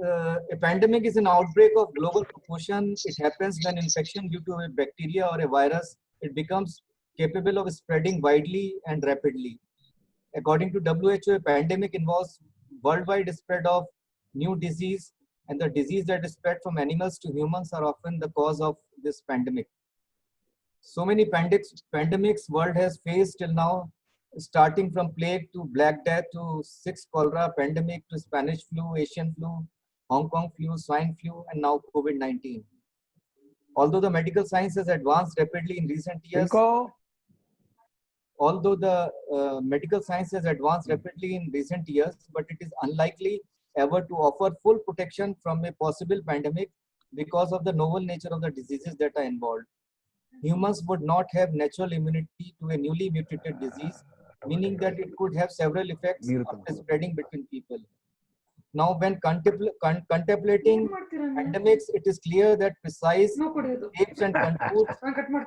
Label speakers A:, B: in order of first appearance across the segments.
A: a pandemic is an outbreak of global proportion. It happens when infection due to a bacteria or a virus, it becomes capable of spreading widely and rapidly. According to WHO, a pandemic involves worldwide spread of new disease, and the disease that is spread from animals to humans are often the cause of this pandemic. So many pandemics world has faced till now, starting from plague to Black Death to sixth cholera pandemic to Spanish flu, Asian flu, Hong Kong flu, swine flu, and now COVID-19. Although the medical science has advanced rapidly in recent years, but it is unlikely ever to offer full protection from a possible pandemic because of the novel nature of the diseases that are involved. Humans would not have natural immunity to a newly mutated disease, meaning that it could have several effects after spreading between people. Now, when contemplating pandemics, it is clear that precise shapes and contours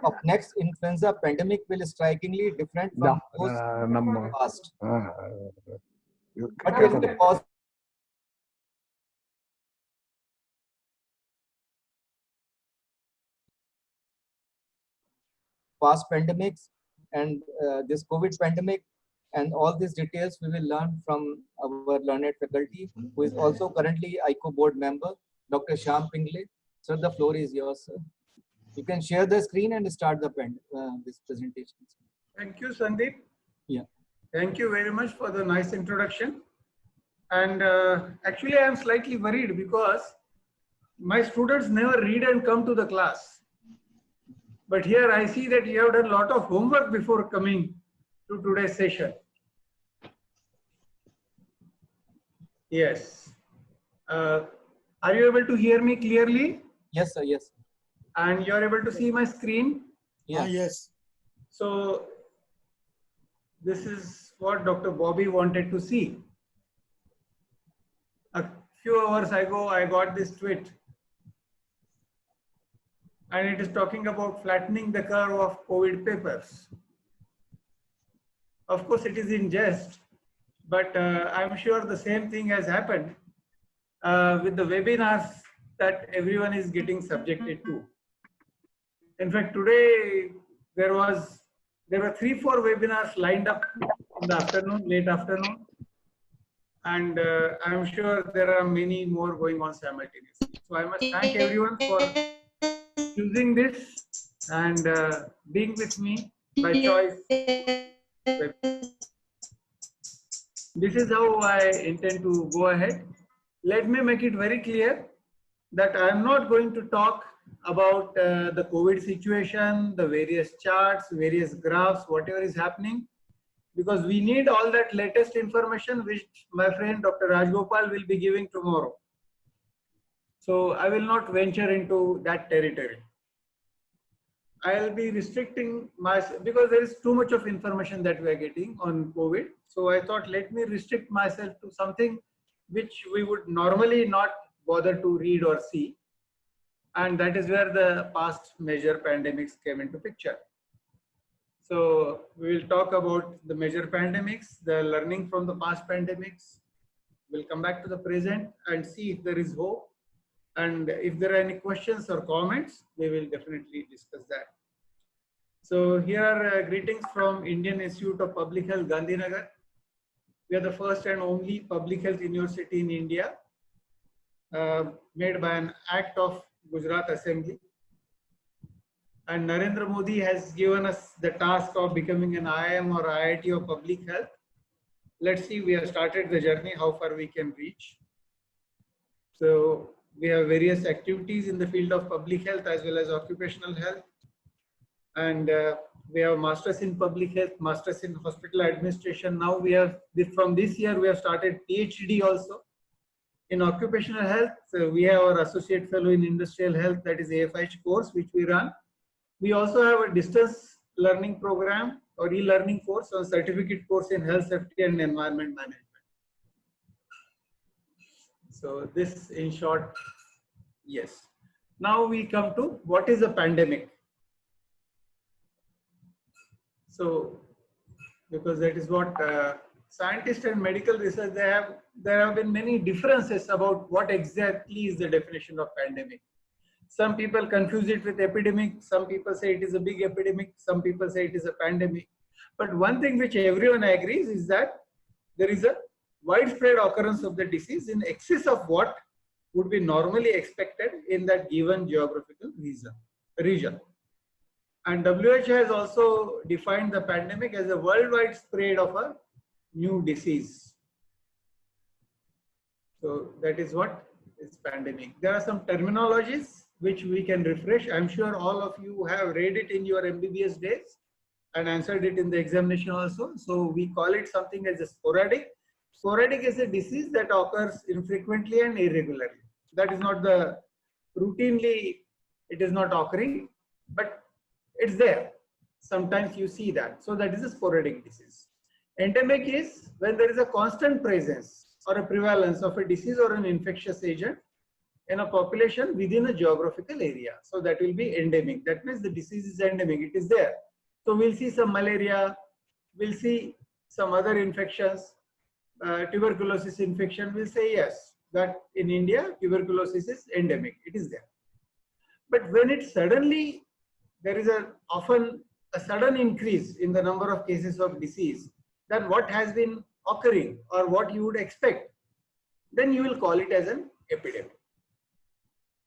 A: of next influenza pandemic will be strikingly different from those of the past. But will be past pandemics and this COVID pandemic, and all these details we will learn from our learned faculty, who is also currently ICO board member, Dr. Shyam Pingle. Sir, the floor is yours, sir. You can share the screen and start the this presentation.
B: Thank you, Sandeep.
A: Yeah.
B: Thank you very much for the nice introduction. And actually, I am slightly worried because my students never read and come to the class. But here I see that you have done a lot of homework before coming to today's session. Yes. Are you able to hear me clearly?
A: Yes, sir. Yes.
B: And you are able to see my screen?
A: Yeah.
C: Yes.
B: So this is what Dr. Bobby wanted to see. A few hours ago, I got this tweet. And it is talking about flattening the curve of COVID papers. Of course, it is in jest, but I'm sure the same thing has happened with the webinars that everyone is getting subjected to. In fact, today there were 3-4 webinars lined up in the afternoon, late afternoon, and I'm sure there are many more going on simultaneously. So I must thank everyone for choosing this and being with me by choice. This is how I intend to go ahead. Let me make it very clear that I am not going to talk about the COVID situation, the various charts, various graphs, whatever is happening, because we need all that latest information which my friend Dr. Rajgopal will be giving tomorrow. So I will not venture into that territory. I'll be restricting myself because there is too much of information that we are getting on COVID. So I thought, let me restrict myself to something which we would normally not bother to read or see. And that is where the past major pandemics came into picture. So we will talk about the major pandemics, the learning from the past pandemics. We'll come back to the present and see if there is hope. And if there are any questions or comments, we will definitely discuss that. So here are greetings from Indian Institute of Public Health, Gandhinagar. We are the first and only public health university in India, made by an act of Gujarat Assembly. And Narendra Modi has given us the task of becoming an IIM or IIT of public health. Let's see, we have started the journey, how far we can reach. So we have various activities in the field of public health as well as occupational health. And we have masters in public health, masters in hospital administration. Now we have, from this year, we have started PhD also in occupational health. So we have our associate fellow in industrial health, that is AFH course, which we run. We also have a distance learning program or e-learning course or certificate course in health safety and environment management. So this in short, yes. Now we come to what is a pandemic. So because that is what scientists and medical research, there have been many differences about what exactly is the definition of pandemic. Some people confuse it with epidemic. Some people say it is a big epidemic. Some people say it is a pandemic. But one thing which everyone agrees is that there is a widespread occurrence of the disease in excess of what would be normally expected in that given geographical region. And WHO has also defined the pandemic as a worldwide spread of a new disease. So that is what is pandemic. There are some terminologies which we can refresh. I'm sure all of you have read it in your MBBS days and answered it in the examination also. So we call it something as a sporadic. Sporadic is a disease that occurs infrequently and irregularly. That is not the routinely, it is not occurring, but it's there. Sometimes you see that. So that is a sporadic disease. Endemic is when there is a constant presence or a prevalence of a disease or an infectious agent in a population within a geographical area. So that will be endemic. That means the disease is endemic. It is there. So we'll see some malaria, we'll see some other infections, tuberculosis infection. We'll say yes, that in India, tuberculosis is endemic. It is there. But when it suddenly, there is often a sudden increase in the number of cases of disease, then what has been occurring or what you would expect, then you will call it as an epidemic.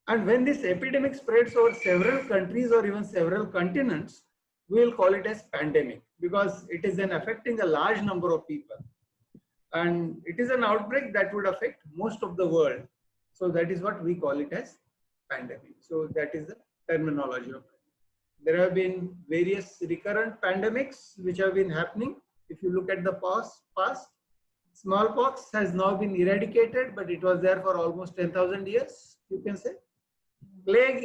B: And when this epidemic spreads over several countries or even several continents, we will call it as pandemic because it is then affecting a large number of people. And it is an outbreak that would affect most of the world. So that is what we call it as pandemic. So that is the terminology of it. There have been various recurrent pandemics which have been happening. If you look at the past, smallpox has now been eradicated, but it was there for almost 10,000 years, you can say. Plague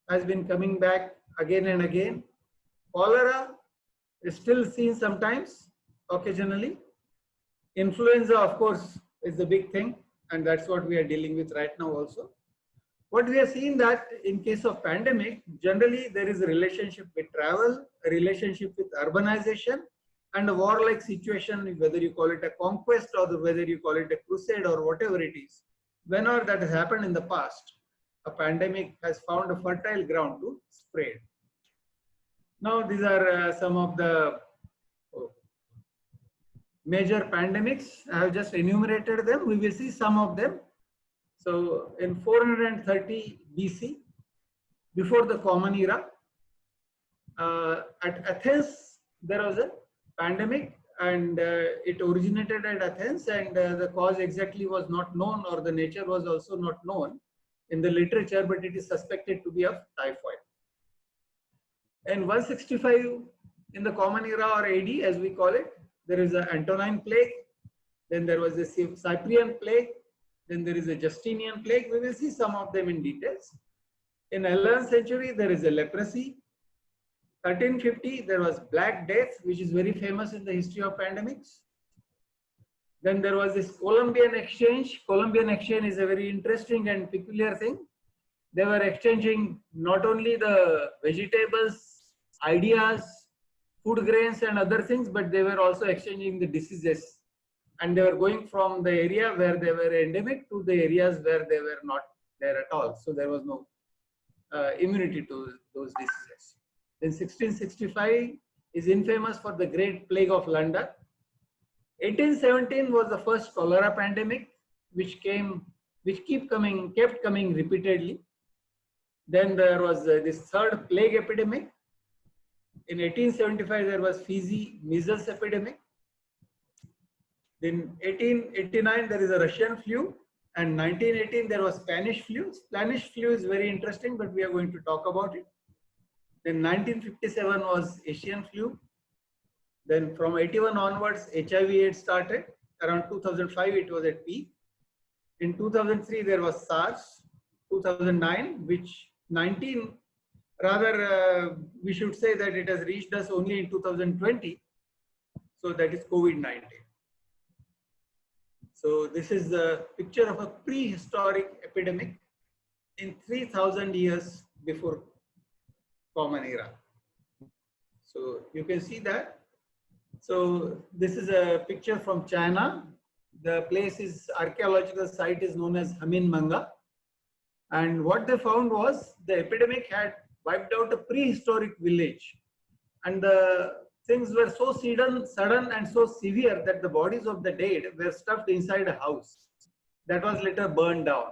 B: has been coming back again and again. Cholera is still seen sometimes, occasionally. Influenza, of course, is the big thing, and that's what we are dealing with right now also. What we have seen that in case of pandemic, generally there is a relationship with travel, a relationship with urbanization, and a warlike situation, whether you call it a conquest or whether you call it a crusade or whatever it is. Whenever that has happened in the past, a pandemic has found a fertile ground to spread. Now, these are some of the major pandemics. I have just enumerated them. We will see some of them. So, in 430 BC, before the Common Era, at Athens, there was a pandemic and it originated at Athens, and the cause exactly was not known, or the nature was also not known in the literature, but it is suspected to be of typhoid. In 165 in the Common Era, or AD as we call it, there is an Antonine plague, then there was a Cyprian plague, then there is a Justinian plague. We will see some of them in details. In 11th century, there is a leprosy. 1350, there was Black Death, which is very famous in the history of pandemics. Then there was this Columbian exchange. Columbian exchange is a very interesting and peculiar thing. They were exchanging not only the vegetables, ideas, food grains and other things, but they were also exchanging the diseases. And they were going from the area where they were endemic to the areas where they were not there at all. So there was no immunity to those diseases. Then 1665 is infamous for the Great Plague of London. 1817 was the first cholera pandemic, which kept coming repeatedly. Then there was this third plague epidemic. In 1875, there was Fiji measles epidemic. Then 1889, there is a Russian flu. And 1918, there was Spanish flu. Spanish flu is very interesting, but we are going to talk about it. Then 1957 was Asian flu. Then from 81 onwards, HIV/AIDS started. Around 2005, it was at peak. In 2003, there was SARS. 2009, we should say that it has reached us only in 2020. So that is COVID-19. So this is the picture of a prehistoric epidemic in 3000 years before Common Era. So you can see that So this is a picture from China. The place is archaeological site is known as Hamin-Manga. And what they found was the epidemic had wiped out a prehistoric village. And the things were so sudden and so severe that the bodies of the dead were stuffed inside a house that was later burned down.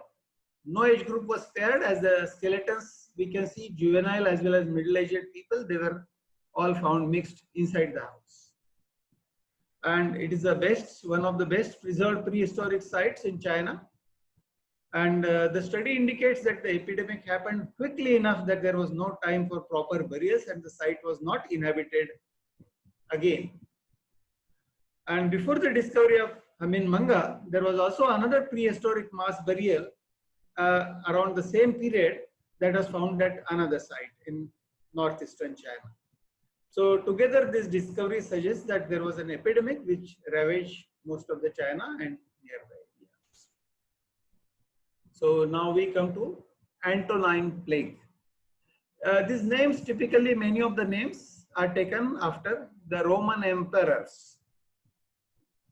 B: No age group was spared, as the skeletons we can see juvenile as well as middle-aged people, they were all found mixed inside the house. And it is one of the best preserved prehistoric sites in China. And the study indicates that the epidemic happened quickly enough that there was no time for proper burials and the site was not inhabited again. And before the discovery of Hamin-Manga, there was also another prehistoric mass burial around the same period that was found at another site in northeastern China. So together this discovery suggests that there was an epidemic which ravaged most of the China and nearby areas. So now we come to Antonine Plague. These names, typically many of the names are taken after the Roman emperors.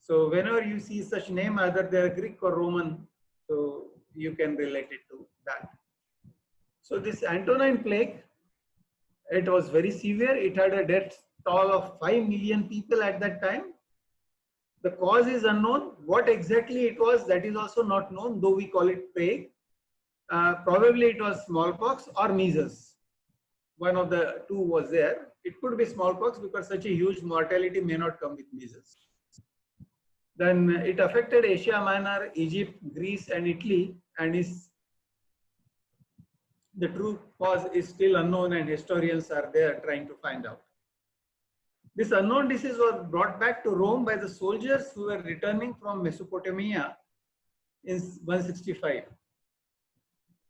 B: So whenever you see such name, either they are Greek or Roman, so you can relate it to that. So this Antonine Plague, it was very severe. It had a death toll of 5 million people at that time. The cause is unknown. What exactly it was, that is also not known, though we call it plague. Probably it was smallpox or measles. One of the two was there. It could be smallpox because such a huge mortality may not come with measles. Then it affected Asia Minor, Egypt, Greece and Italy, and the true cause is still unknown and historians are there trying to find out. This unknown disease was brought back to Rome by the soldiers who were returning from Mesopotamia in 165.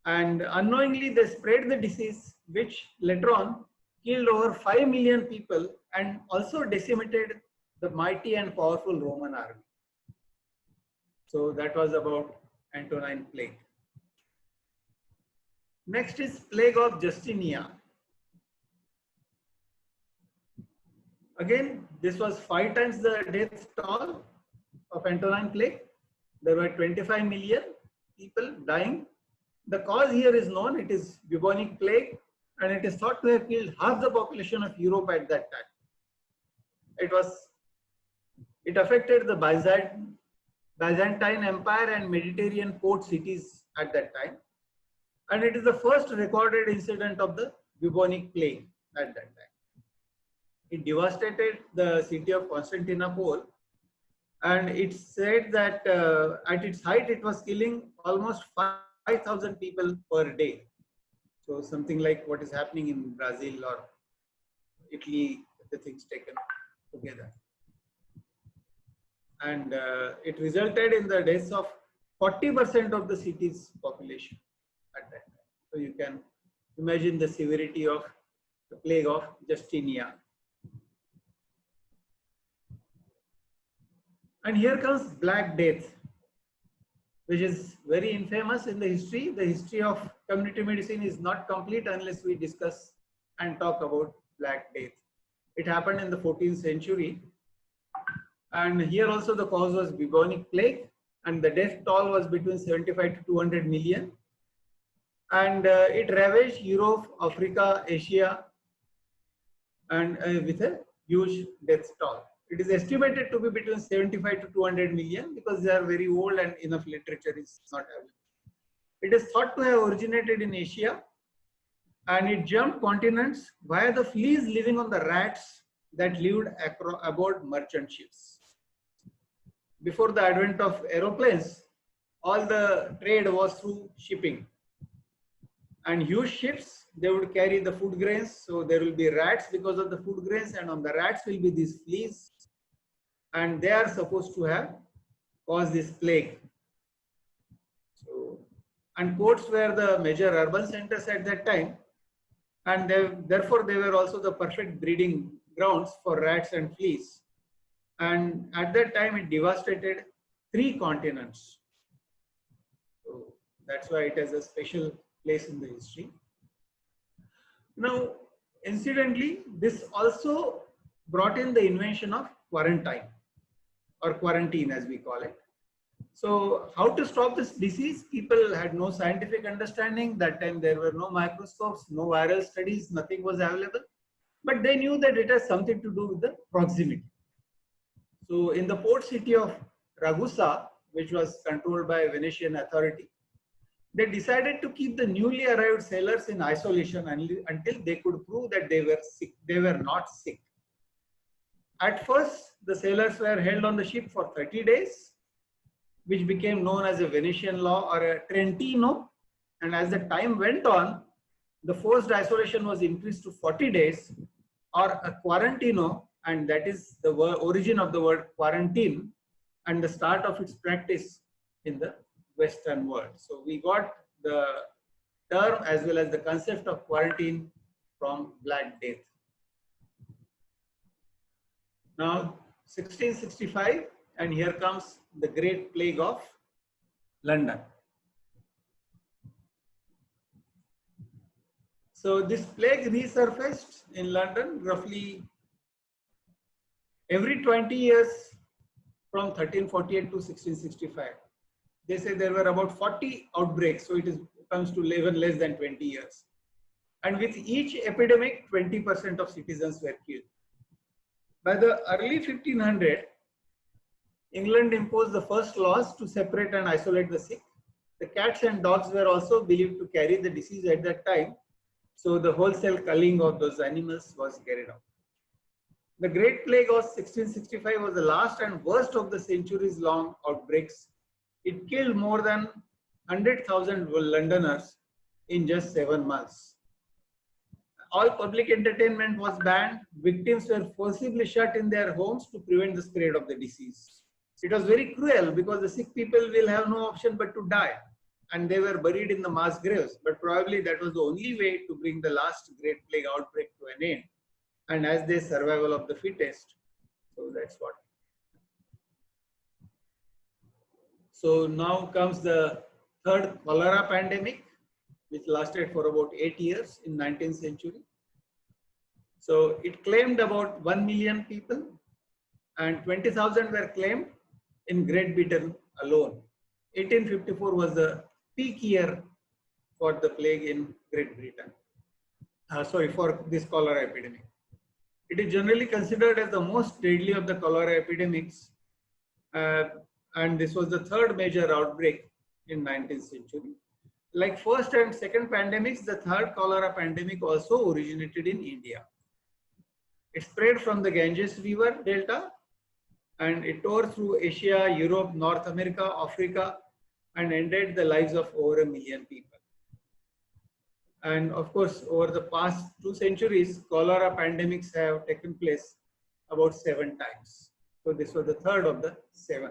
B: And unknowingly they spread the disease, which later on killed over 5 million people and also decimated the mighty and powerful Roman army. So that was about Antonine Plague. Next is Plague of Justinia. Again, this was 5 times the death toll of Antonine Plague. There were 25 million people dying. The cause here is known. It is bubonic plague, and it is thought to have killed half the population of Europe at that time. It affected the Byzantine Empire and Mediterranean port cities at that time. And it is the first recorded incident of the bubonic plague at that time. It devastated the city of Constantinople, and it said that at its height it was killing almost 5,000 people per day. So something like what is happening in Brazil or Italy, the things taken together. And it resulted in the deaths of 40% of the city's population at that time. So you can imagine the severity of the plague of Justinia. And here comes Black Death, which is very infamous in the history. The history of community medicine is not complete unless we discuss and talk about Black Death. It happened in the 14th century. And here also the cause was bubonic plague, and the death toll was between 75 to 200 million. And it ravaged Europe, Africa, Asia, and with a huge death toll. It is estimated to be between 75 to 200 million because they are very old and enough literature is not available. It is thought to have originated in Asia, and it jumped continents via the fleas living on the rats that lived aboard merchant ships. Before the advent of aeroplanes, all the trade was through shipping. And huge ships, they would carry the food grains. So there will be rats because of the food grains, and on the rats will be these fleas. And they are supposed to have caused this plague. So, and ports were the major urban centers at that time. And therefore, they were also the perfect breeding grounds for rats and fleas. And at that time, it devastated 3 continents. So that's why it has a special place in the history. Now, incidentally, this also brought in the invention of quarantine or quarantine as we call it. So how to stop this disease? People had no scientific understanding. That time there were no microscopes, no viral studies, nothing was available. But they knew that it has something to do with the proximity. So in the port city of Ragusa, which was controlled by Venetian authority, they decided to keep the newly arrived sailors in isolation until they could prove that they were sick. They were not sick. At first, the sailors were held on the ship for 30 days, which became known as a Venetian law or a Trentino. And as the time went on, the forced isolation was increased to 40 days or a quarantino, and that is the origin of the word quarantine and the start of its practice in the Western world. So we got the term as well as the concept of quarantine from Black Death. Now 1665, and here comes the Great Plague of London. So this plague resurfaced in London roughly every 20 years from 1348 to 1665. They say there were about 40 outbreaks, so it comes to even less than 20 years. And with each epidemic, 20% of citizens were killed. By the early 1500s, England imposed the first laws to separate and isolate the sick. The cats and dogs were also believed to carry the disease at that time, so the wholesale culling of those animals was carried out. The Great Plague of 1665 was the last and worst of the centuries-long outbreaks. It killed more than 100,000 Londoners in just 7 months. All public entertainment was banned. Victims were forcibly shut in their homes to prevent the spread of the disease. It was very cruel because the sick people will have no option but to die, and they were buried in the mass graves. But probably that was the only way to bring the last Great Plague outbreak to an end. And as the survival of the fittest, so that's what. So now comes the third cholera pandemic, which lasted for about 8 years in 19th century. So it claimed about 1 million people, and 20,000 were claimed in Great Britain alone. 1854 was the peak year for the plague in Great Britain. For this cholera epidemic. It is generally considered as the most deadly of the cholera epidemics, and this was the third major outbreak in 19th century. Like first and second pandemics, the third cholera pandemic also originated in India. It spread from the Ganges River Delta, and it tore through Asia, Europe, North America, Africa, and ended the lives of over 1 million people. And of course, over the past 2 centuries, cholera pandemics have taken place about 7 times. So this was the third of the 7.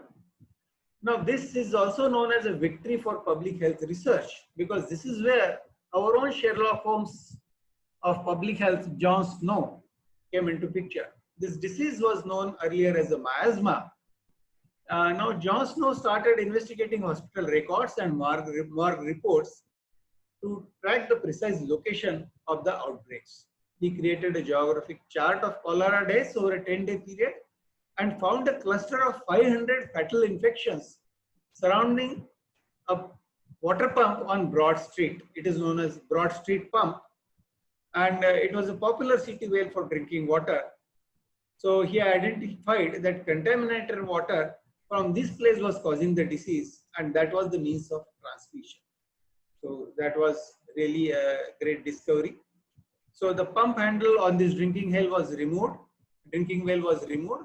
B: Now, this is also known as a victory for public health research, because this is where our own Sherlock Holmes of public health, John Snow, came into picture. This disease was known earlier as a miasma. Now, John Snow started investigating hospital records and morgue reports to track the precise location of the outbreaks. He created a geographic chart of cholera deaths over a 10-day period and found a cluster of 500 fatal infections surrounding a water pump on Broad Street. It is known as Broad Street Pump, and it was a popular city well for drinking water. So he identified that contaminated water from this place was causing the disease, and that was the means of transmission. So that was really a great discovery. So the pump handle on this drinking well was removed.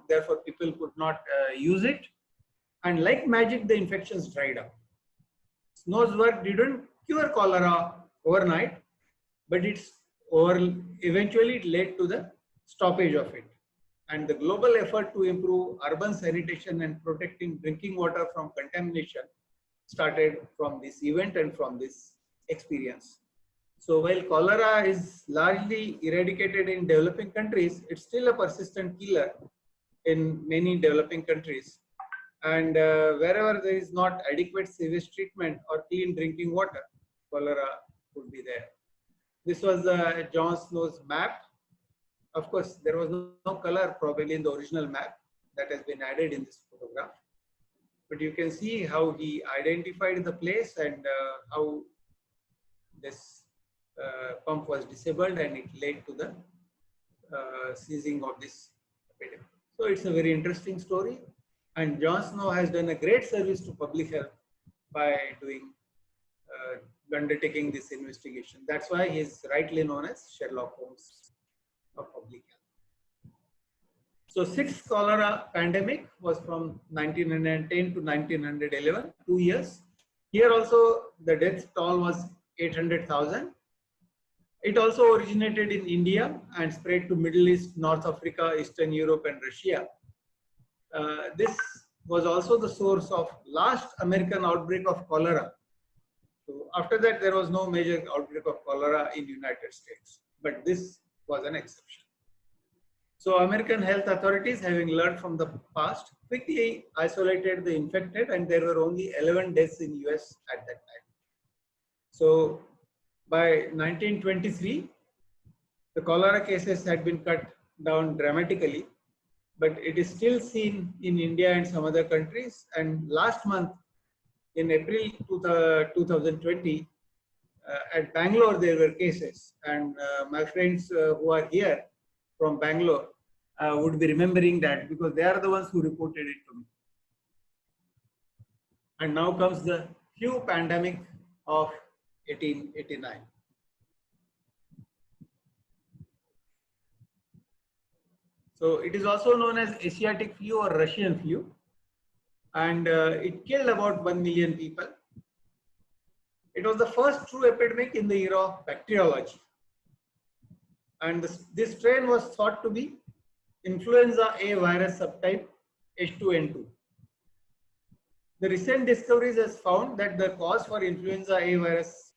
B: Therefore people could not use it. And like magic, the infections dried up. Snow's work didn't cure cholera overnight, but eventually it led to the stoppage of it. And the global effort to improve urban sanitation and protecting drinking water from contamination started from this event and from this experience. So while cholera is largely eradicated in developing countries, it's still a persistent killer in many developing countries. And wherever there is not adequate sewage treatment or clean drinking water, cholera could be there. This was John Snow's map. Of course, there was no color probably in the original map, that has been added in this photograph. But you can see how he identified the place and how this pump was disabled, and it led to the ceasing of this epidemic. So it's a very interesting story, and John Snow has done a great service to public health by doing undertaking this investigation. That's why he is rightly known as Sherlock Holmes of public health. So sixth cholera pandemic was from 1910 to 1911, 2 years. Here also the death toll was 800,000. It also originated in India and spread to Middle East, North Africa, Eastern Europe and Russia. This was also the source of last American outbreak of cholera. So after that, there was no major outbreak of cholera in United States, but this was an exception. So American health authorities, having learned from the past, quickly isolated the infected, and there were only 11 deaths in US at that time. So by 1923, the cholera cases had been cut down dramatically, but it is still seen in India and some other countries. And last month, in April 2020, at Bangalore, there were cases. And my friends who are here from Bangalore would be remembering that, because they are the ones who reported it to me. And now comes the flu pandemic of 1889. So it is also known as Asiatic flu or Russian flu, and it killed about 1 million people. It was the first true epidemic in the era of bacteriology, and this strain was thought to be influenza A virus subtype H2N2. The recent discoveries has found that the cause for influenza A virus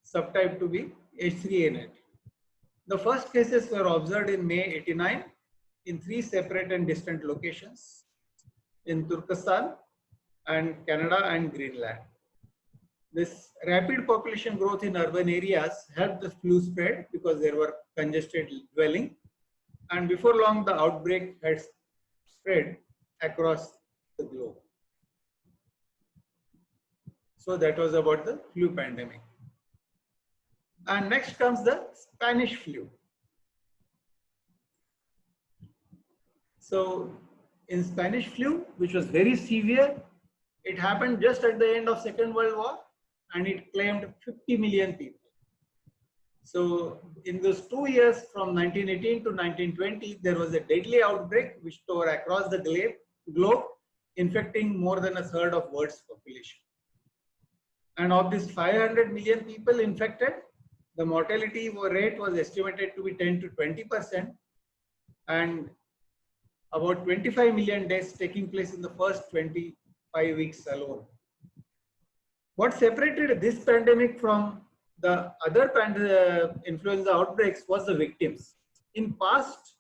B: subtype to be H3N8. The first cases were observed in May 89 in 3 separate and distant locations in Turkestan and Canada and Greenland. This rapid population growth in urban areas helped the flu spread because there were congested dwelling, and before long the outbreak had spread across the globe. So that was about the flu pandemic. And next comes the Spanish flu. So in Spanish flu, which was very severe, it happened just at the end of Second World War, and it claimed 50 million people. So in those 2 years from 1918 to 1920, there was a deadly outbreak which tore across the globe, infecting more than a third of world's population. And of these 500 million people infected, the mortality rate was estimated to be 10 to 20%, and about 25 million deaths taking place in the first 25 weeks alone. What separated this pandemic from the other influenza outbreaks was the victims. In past,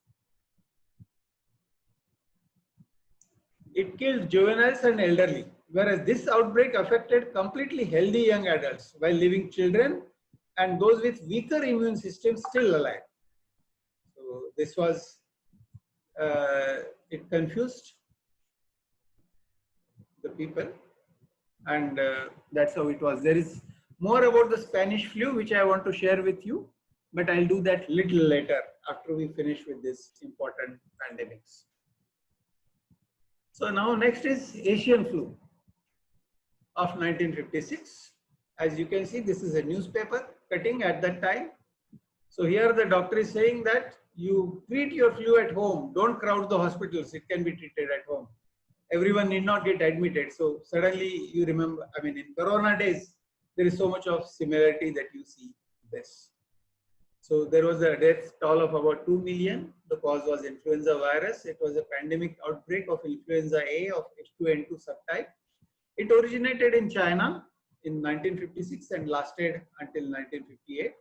B: it killed juveniles and elderly, whereas this outbreak affected completely healthy young adults while leaving children and those with weaker immune systems still alive. So this was, it confused the people, and that's how it was. There is more about the Spanish flu which I want to share with you, but I'll do that little later after we finish with this important pandemics. So now next is Asian flu of 1956. As you can see, this is a newspaper cutting at that time. So here the doctor is saying that you treat your flu at home, don't crowd the hospitals, it can be treated at home. Everyone need not get admitted. So suddenly you remember, I mean, in Corona days, there is so much of similarity that you see this. So there was a death toll of about 2 million. The cause was influenza virus. It was a pandemic outbreak of influenza A of H2N2 subtype. It originated in China in 1956 and lasted until 1958.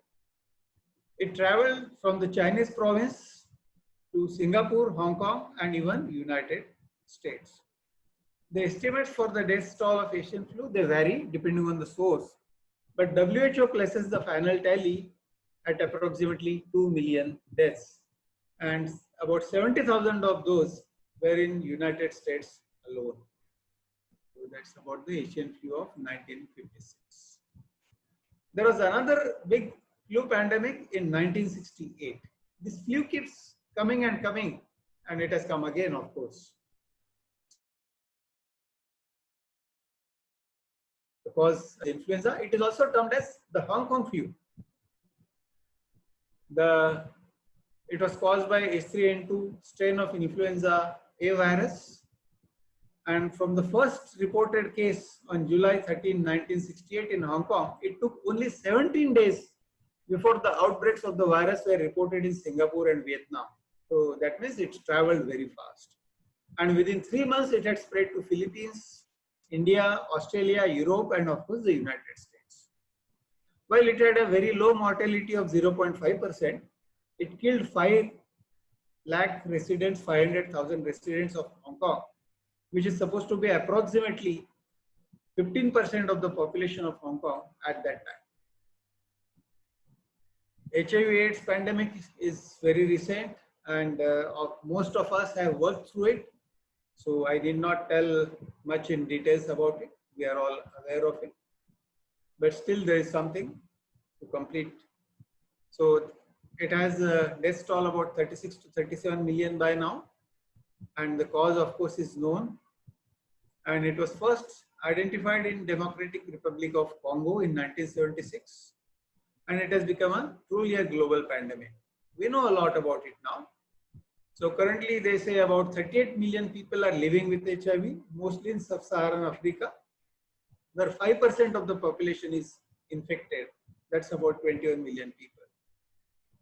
B: It traveled from the Chinese province to Singapore, Hong Kong, and even United States. The estimates for the death toll of Asian flu, they vary depending on the source, but WHO places the final tally at approximately 2 million deaths, and about 70,000 of those were in United States alone. So that's about the Asian flu of 1956. There was another big flu pandemic in 1968. This flu keeps coming and coming, and it has come again, of course. Because influenza, it is also termed as the Hong Kong flu. It was caused by H3N2 strain of influenza A virus. And from the first reported case on July 13, 1968 in Hong Kong, it took only 17 days before the outbreaks of the virus were reported in Singapore and Vietnam. So that means it traveled very fast. And within 3 months, it had spread to Philippines, India, Australia, Europe, and of course the United States. While it had a very low mortality of 0.5%, it killed 5 lakh residents, 500,000 residents of Hong Kong, which is supposed to be approximately 15% of the population of Hong Kong at that time. HIV/AIDS pandemic is very recent, and most of us have worked through it. So I did not tell much in details about it. We are all aware of it. But still there is something to complete. So it has a death toll about 36 to 37 million by now. And the cause, of course, is known. And it was first identified in Democratic Republic of Congo in 1976. And it has become truly a global pandemic. We know a lot about it now. So currently they say about 38 million people are living with HIV, mostly in sub-Saharan Africa, where 5% of the population is infected. That's about 21 million people.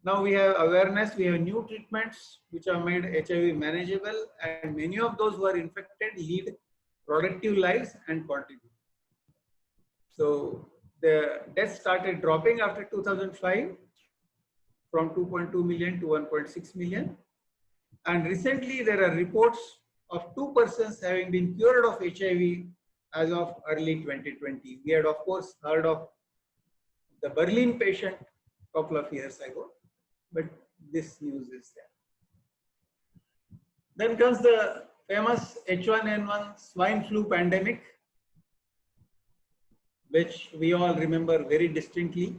B: Now we have awareness, we have new treatments which have made HIV manageable, and many of those who are infected lead productive lives and contribute. So the deaths started dropping after 2005 from 2.2 million to 1.6 million. And recently there are reports of 2 persons having been cured of HIV as of early 2020. We had, of course, heard of the Berlin patient a couple of years ago, but this news is there. Then comes the famous H1N1 swine flu pandemic, which we all remember very distinctly.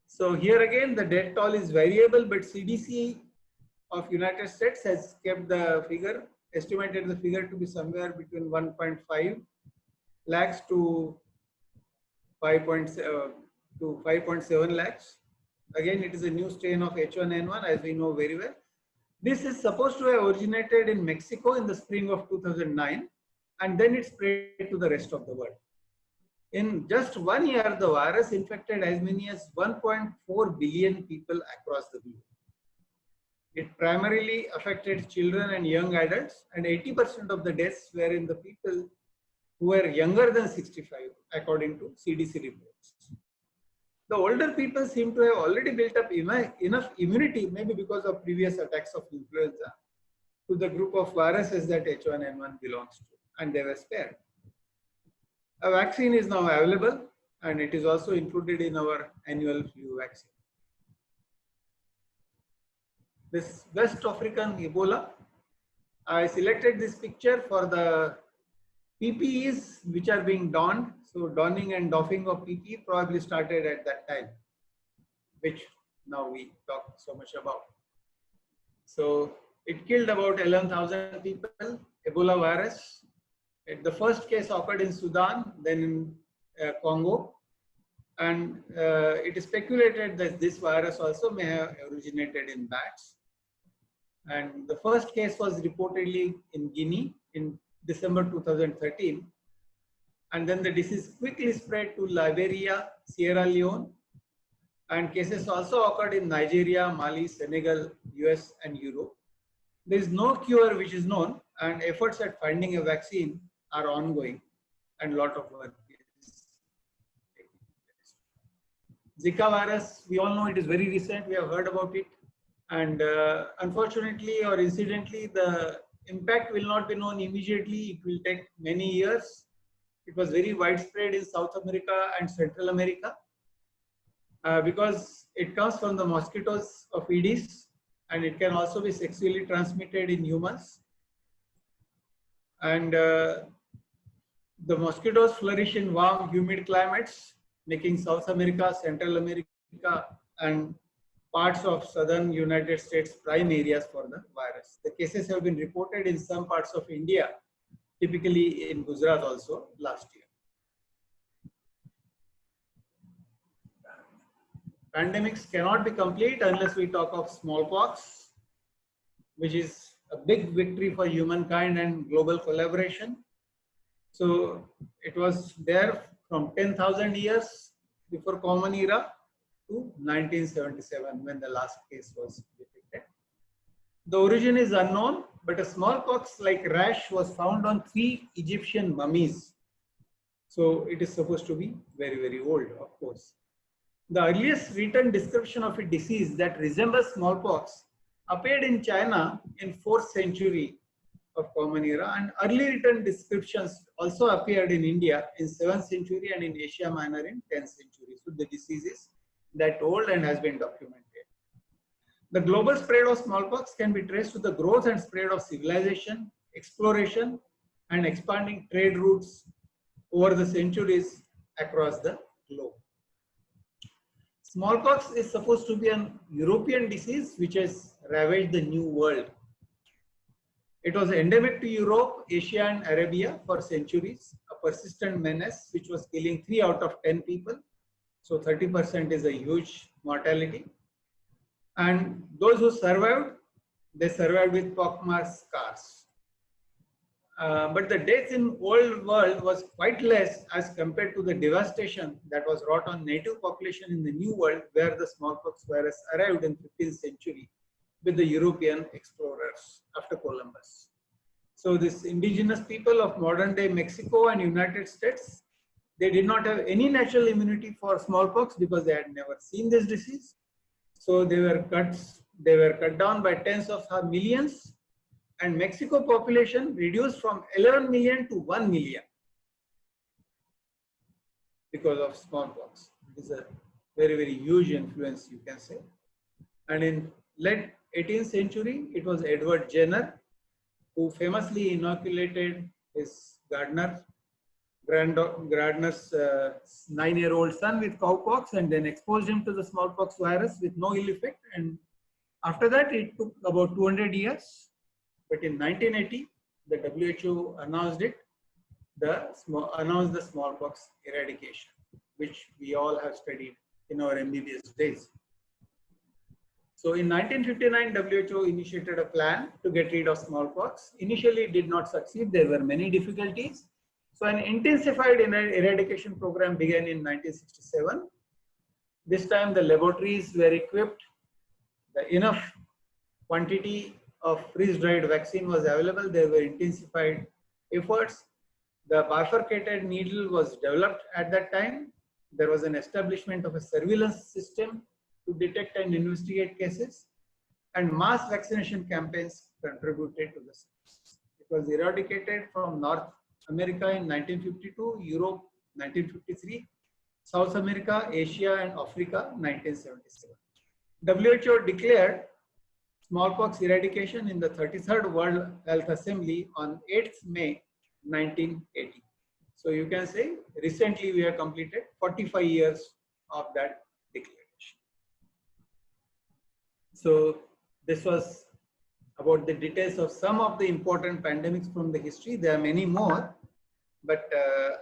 B: So here again, the death toll is variable, but CDC of United States has kept the figure, estimated the figure to be somewhere between 1.5 lakhs to 5.7 lakhs. Again, it is a new strain of H1N1, as we know very well. This is supposed to have originated in Mexico in the spring of 2009, and then it spread to the rest of the world. In just 1 year, the virus infected as many as 1.4 billion people across the globe. It primarily affected children and young adults, and 80% of the deaths were in the people who were younger than 65, according to CDC reports. The older people seem to have already built up enough immunity, maybe because of previous attacks of influenza, to the group of viruses that H1N1 belongs to, and they were spared. A vaccine is now available, and it is also included in our annual flu vaccine. This West African Ebola, I selected this picture for the PPEs which are being donned. So donning and doffing of PPE probably started at that time, which now we talk so much about. So it killed about 11,000 people, Ebola virus. The first case occurred in Sudan, then in Congo. And it is speculated that this virus also may have originated in bats. And the first case was reportedly in Guinea in December 2013. And then the disease quickly spread to Liberia, Sierra Leone. And cases also occurred in Nigeria, Mali, Senegal, US, and Europe. There is no cure which is known, and efforts at finding a vaccine are ongoing, and a lot of work is taking place. Zika virus, we all know it is very recent, we have heard about it. And unfortunately or incidentally, the impact will not be known immediately. It will take many years. It was very widespread in South America and Central America because it comes from the mosquitoes of Aedes, and it can also be sexually transmitted in humans. And the mosquitoes flourish in warm, humid climates, making South America, Central America, and parts of southern United States prime areas for the virus. The cases have been reported in some parts of India, typically in Gujarat also last year. Pandemics cannot be complete unless we talk of smallpox, which is a big victory for humankind and global collaboration. So it was there from 10,000 years before Common Era to 1977 when the last case was detected. The origin is unknown, but a smallpox-like rash was found on 3 Egyptian mummies. So it is supposed to be very, very old, of course. The earliest written description of a disease that resembles smallpox appeared in China in 4th century of Common Era, and early written descriptions also appeared in India in 7th century and in Asia Minor in 10th century. So the disease is that old and has been documented. The global spread of smallpox can be traced to the growth and spread of civilization, exploration, and expanding trade routes over the centuries across the globe. Smallpox is supposed to be an European disease which has ravaged the New World. It was endemic to Europe, Asia, and Arabia for centuries, a persistent menace which was killing 3 out of 10 people. So 30% is a huge mortality. And those who survived, they survived with pockmark scars. But the death in old world was quite less as compared to the devastation that was wrought on native population in the New World, where the smallpox virus arrived in 15th century with the European explorers after Columbus. So this indigenous people of modern day Mexico and United States, they did not have any natural immunity for smallpox because they had never seen this disease. So they were cut down by tens of millions, and Mexico population reduced from 11 million to 1 million because of smallpox. It is a very, very huge influence, you can say. And in late 18th century, it was Edward Jenner who famously inoculated his Gardner's 9-year-old son with cowpox and then exposed him to the smallpox virus with no ill effect. And after that, it took about 200 years. But in 1980, the WHO announced the smallpox eradication, which we all have studied in our MBBS days. So in 1959, WHO initiated a plan to get rid of smallpox. Initially, it did not succeed. There were many difficulties. So an intensified eradication program began in 1967. This time the laboratories were equipped. The enough quantity of freeze-dried vaccine was available. There were intensified efforts. The bifurcated needle was developed at that time. There was an establishment of a surveillance system to detect and investigate cases, and mass vaccination campaigns contributed to this. It was eradicated from North America in 1952, Europe 1953, South America, Asia, and Africa 1977. WHO declared smallpox eradication in the 33rd World Health Assembly on 8th May 1980. So you can say recently we have completed 45 years of that declaration. So this was about the details of some of the important pandemics from the history. There are many more, but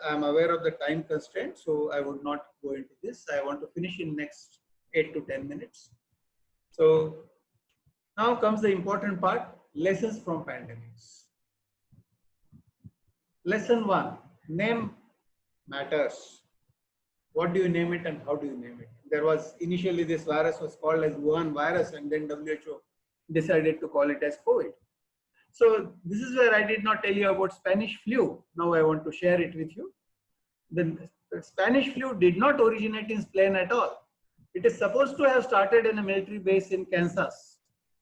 B: I am aware of the time constraint, so I would not go into this. I want to finish in next 8 to 10 minutes. So now comes the important part, lessons from pandemics. Lesson 1, name matters. What do you name it and how do you name it? There was initially this virus was called as Wuhan virus, and then WHO decided to call it as COVID. So this is where I did not tell you about Spanish flu. Now I want to share it with you. The Spanish flu did not originate in Spain at all. It is supposed to have started in a military base in Kansas.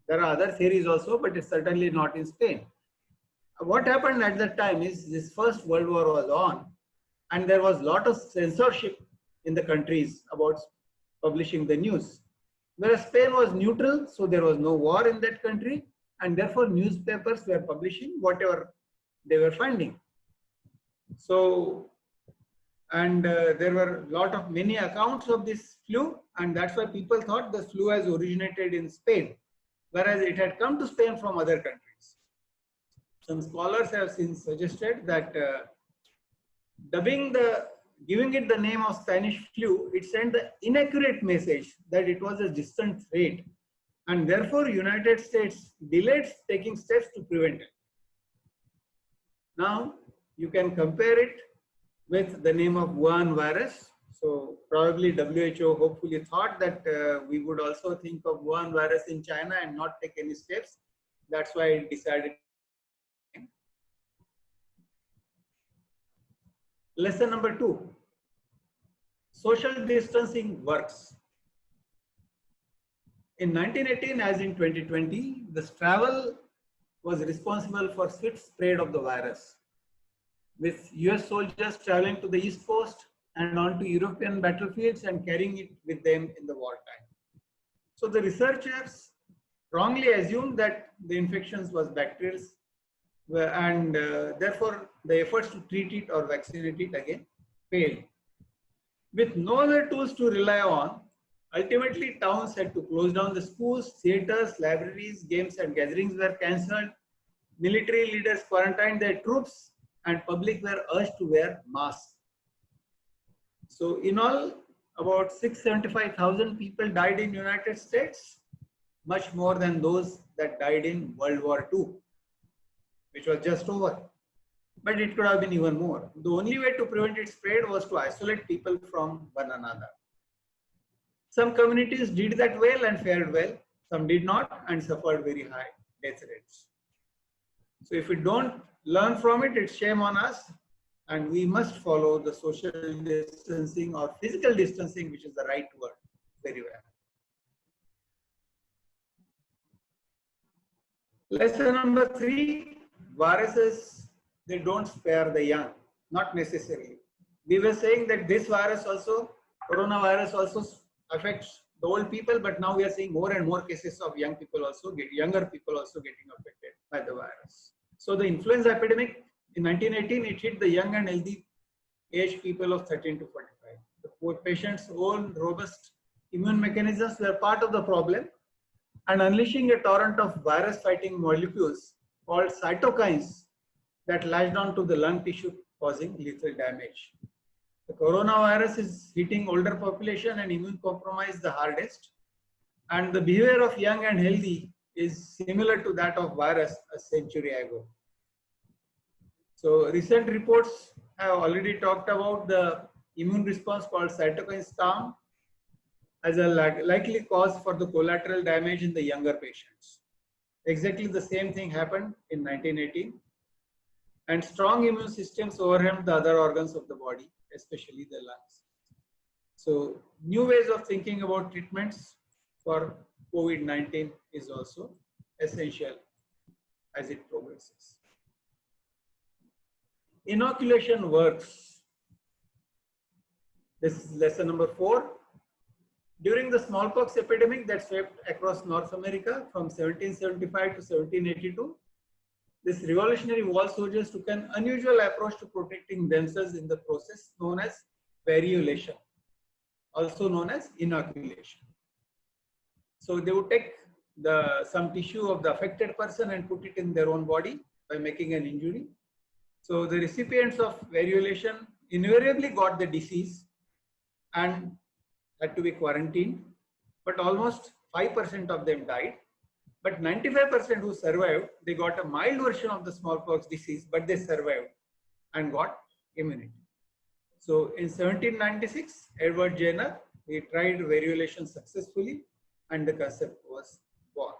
B: There are other theories also, but it's certainly not in Spain. What happened at that time is this First World War was on, and there was a lot of censorship in the countries about publishing the news. Whereas Spain was neutral, so there was no war in that country, and therefore newspapers were publishing whatever they were finding. So, and there were many accounts of this flu, and that's why people thought the flu has originated in Spain, whereas it had come to Spain from other countries. Some scholars have since suggested that giving it the name of Spanish flu, it sent the inaccurate message that it was a distant threat, and therefore United States delayed taking steps to prevent it. Now you can compare it with the name of Wuhan virus. So probably WHO hopefully thought that we would also think of Wuhan virus in China and not take any steps. That's why it decided. Lesson number 2. Social distancing works. In 1918 as in 2020, this travel was responsible for swift spread of the virus, with US soldiers traveling to the East Coast and onto European battlefields and carrying it with them in the wartime. So the researchers wrongly assumed that the infections was bacterial, and therefore the efforts to treat it or vaccinate it again failed. With no other tools to rely on, ultimately towns had to close down the schools, theaters, libraries, games and gatherings were cancelled, military leaders quarantined their troops, and public were urged to wear masks. So in all, about 675,000 people died in United States, much more than those that died in World War II, which was just over. But it could have been even more. The only way to prevent its spread was to isolate people from one another. Some communities did that well and fared well. Some did not and suffered very high death rates. So if we don't learn from it, it's shame on us, and we must follow the social distancing or physical distancing, which is the right word, very well. Lesson number 3, viruses, they don't spare the young, not necessarily. We were saying that this virus also, coronavirus also affects the old people, but now we are seeing more and more cases of younger people also getting affected by the virus. So the influenza epidemic in 1918, it hit the young and healthy age people of 13 to 45. The poor patients' own robust immune mechanisms were part of the problem, and unleashing a torrent of virus-fighting molecules called cytokines that latched onto the lung tissue, causing lethal damage. The coronavirus is hitting older population and immune compromised the hardest, and the behavior of young and healthy is similar to that of virus a century ago. So recent reports have already talked about the immune response called cytokine storm as a likely cause for the collateral damage in the younger patients. Exactly the same thing happened in 1918, and strong immune systems overwhelmed the other organs of the body, especially the lungs. So new ways of thinking about treatments for COVID-19 is also essential as it progresses. Inoculation works. This is lesson number 4. During the smallpox epidemic that swept across North America from 1775 to 1782, this revolutionary war soldiers took an unusual approach to protecting themselves in the process known as variolation, also known as inoculation. So they would take some tissue of the affected person and put it in their own body by making an injury. So the recipients of variolation invariably got the disease and had to be quarantined, but almost 5% of them died. But 95% who survived, they got a mild version of the smallpox disease, but they survived and got immunity. So in 1796, Edward Jenner, he tried variolation successfully and the concept was born.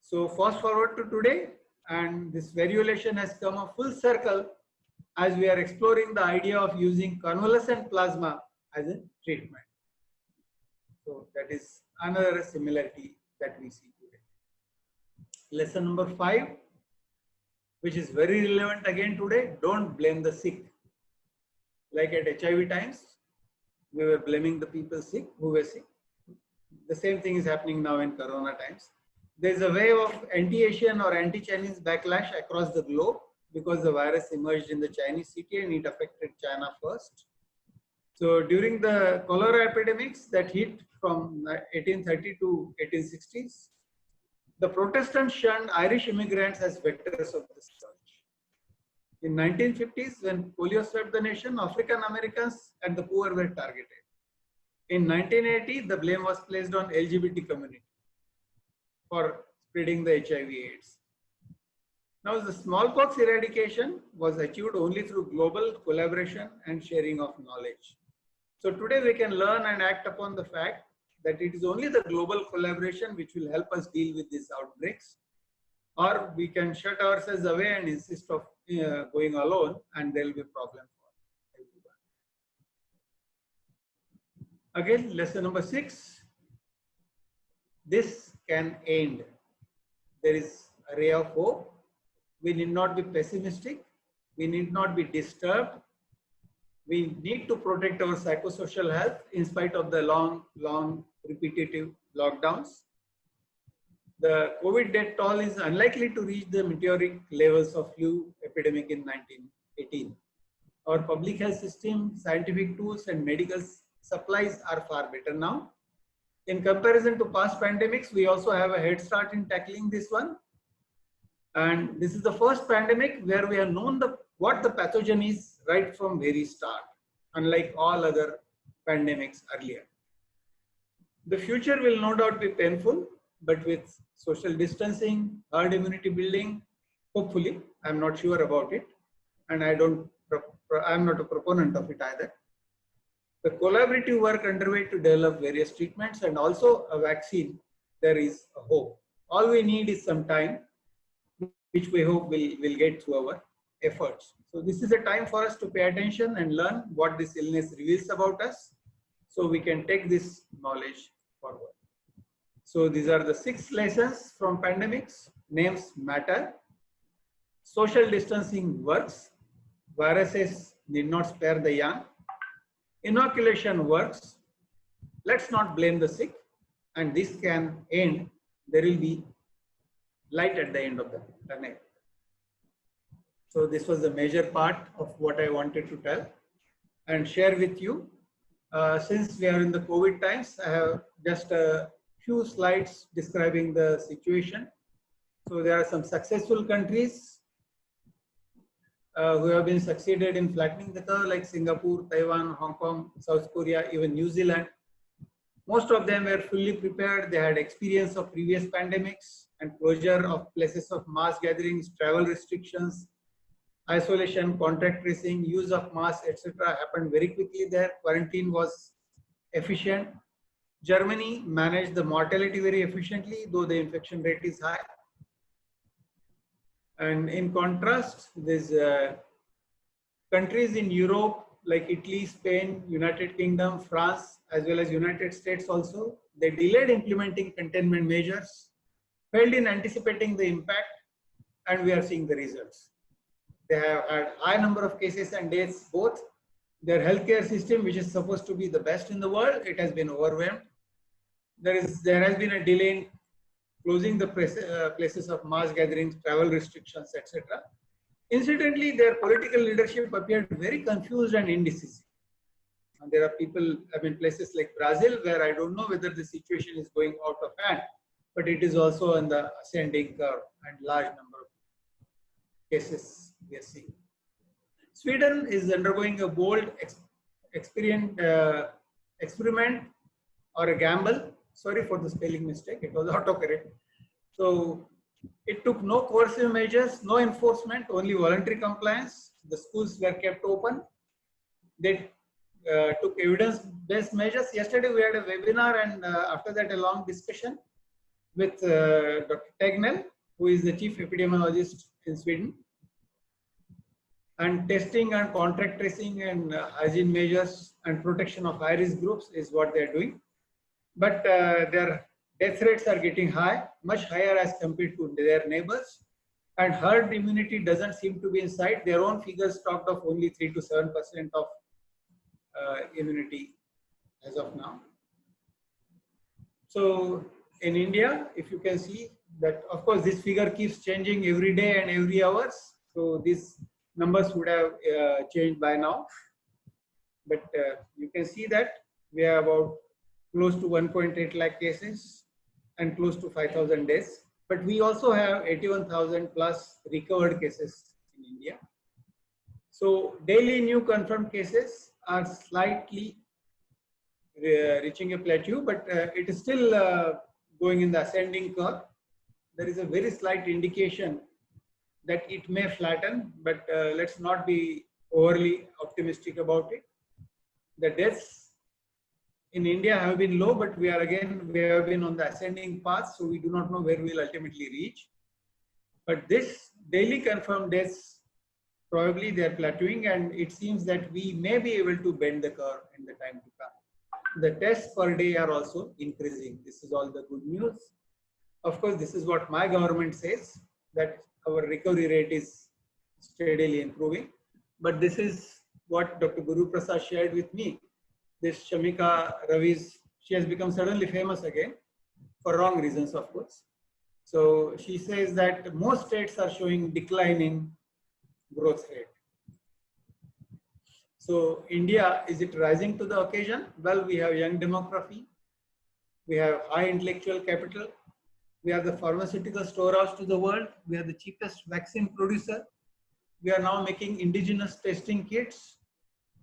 B: So fast forward to today, and this variolation has come a full circle as we are exploring the idea of using convalescent plasma as a treatment. So that is another similarity that we see today. Lesson number 5, which is very relevant again today, don't blame the sick. Like at HIV times, we were blaming the people sick who were sick. The same thing is happening now in Corona times. There's a wave of anti-Asian or anti-Chinese backlash across the globe because the virus emerged in the Chinese city and it affected China first. So during the cholera epidemics that hit from 1830 to 1860s, the Protestants shunned Irish immigrants as vectors of the scourge. In 1950s, when polio swept the nation, African Americans and the poor were targeted. In 1980, the blame was placed on LGBT community for spreading the HIV/AIDS. Now, the smallpox eradication was achieved only through global collaboration and sharing of knowledge. So today we can learn and act upon the fact that it is only the global collaboration which will help us deal with these outbreaks, or we can shut ourselves away and insist of going alone, and there will be a problem for everyone. Again, lesson number 6. This can end. There is a ray of hope. We need not be pessimistic. We need not be disturbed. We need to protect our psychosocial health in spite of the long repetitive lockdowns. The COVID death toll is unlikely to reach the meteoric levels of flu epidemic in 1918. Our public health system, scientific tools and medical supplies are far better now. In comparison to past pandemics, we also have a head start in tackling this one. And this is the first pandemic where we have known what the pathogen is right from very start, unlike all other pandemics earlier. The future will no doubt be painful, but with social distancing, herd immunity building, hopefully, I'm not sure about it, and I'm not a proponent of it either. The collaborative work underway to develop various treatments and also a vaccine, there is a hope. All we need is some time, which we hope we'll get through our efforts. So this is a time for us to pay attention and learn what this illness reveals about us, so we can take this knowledge forward. So these are the 6 lessons from pandemics. Names matter. Social distancing works. Viruses need not spare the young. Inoculation works. Let's not blame the sick. And this can end. There will be light at the end of the tunnel. So this was the major part of what I wanted to tell and share with you. Since we are in the COVID times, I have just a few slides describing the situation. So there are some successful countries who have been succeeded in flattening the curve, like Singapore, Taiwan, Hong Kong, South Korea, even New Zealand. Most of them were fully prepared. They had experience of previous pandemics and closure of places of mass gatherings, travel restrictions, isolation, contact tracing, use of masks, etc. happened very quickly there. Quarantine was efficient. Germany managed the mortality very efficiently, though the infection rate is high. And in contrast, these countries in Europe like Italy, Spain, United Kingdom, France, as well as United States also, they delayed implementing containment measures, failed in anticipating the impact, and we are seeing the results. They have had high number of cases and deaths both. Their healthcare system, which is supposed to be the best in the world, it has been overwhelmed. There has been a delay in closing the places of mass gatherings, travel restrictions, etc. Incidentally, their political leadership appeared very confused and indecisive. And there are people, places like Brazil, where I don't know whether the situation is going out of hand, but it is also on the ascending curve and large number of cases we are seeing. Sweden is undergoing a bold experiment or a gamble. Sorry for the spelling mistake, it was autocorrect. So it took no coercive measures, no enforcement, only voluntary compliance. The schools were kept open. They took evidence-based measures. Yesterday we had a webinar, and after that a long discussion with Dr. Tegnell, who is the chief epidemiologist in Sweden. And testing and contact tracing and hygiene measures and protection of high-risk groups is what they are doing. But their death rates are getting high, much higher as compared to their neighbors. And herd immunity doesn't seem to be in sight. Their own figures talked of only 3 to 7% of immunity as of now. So in India, if you can see that, of course, this figure keeps changing every day and every hours. So these numbers would have changed by now. But you can see that we have about close to 1.8 lakh cases and close to 5,000 deaths. But we also have 81,000 plus recovered cases in India. So daily new confirmed cases are slightly reaching a plateau, but it is still going in the ascending curve. There is a very slight indication that it may flatten, but let's not be overly optimistic about it. The deaths in India have been low, but we have been on the ascending path, so we do not know where we will ultimately reach. But this daily confirmed deaths, probably they are plateauing, and it seems that we may be able to bend the curve in the time to come. The tests per day are also increasing. This is all the good news. Of course, this is what my government says, that our recovery rate is steadily improving. But this is what Dr. Guru Prasad shared with me. This Shamika Ravi's, she has become suddenly famous again for wrong reasons, of course. So she says that most states are showing declining growth rate. So India, is it rising to the occasion? Well, we have young demography. We have high intellectual capital. We are the pharmaceutical storehouse to the world. We are the cheapest vaccine producer. We are now making indigenous testing kits.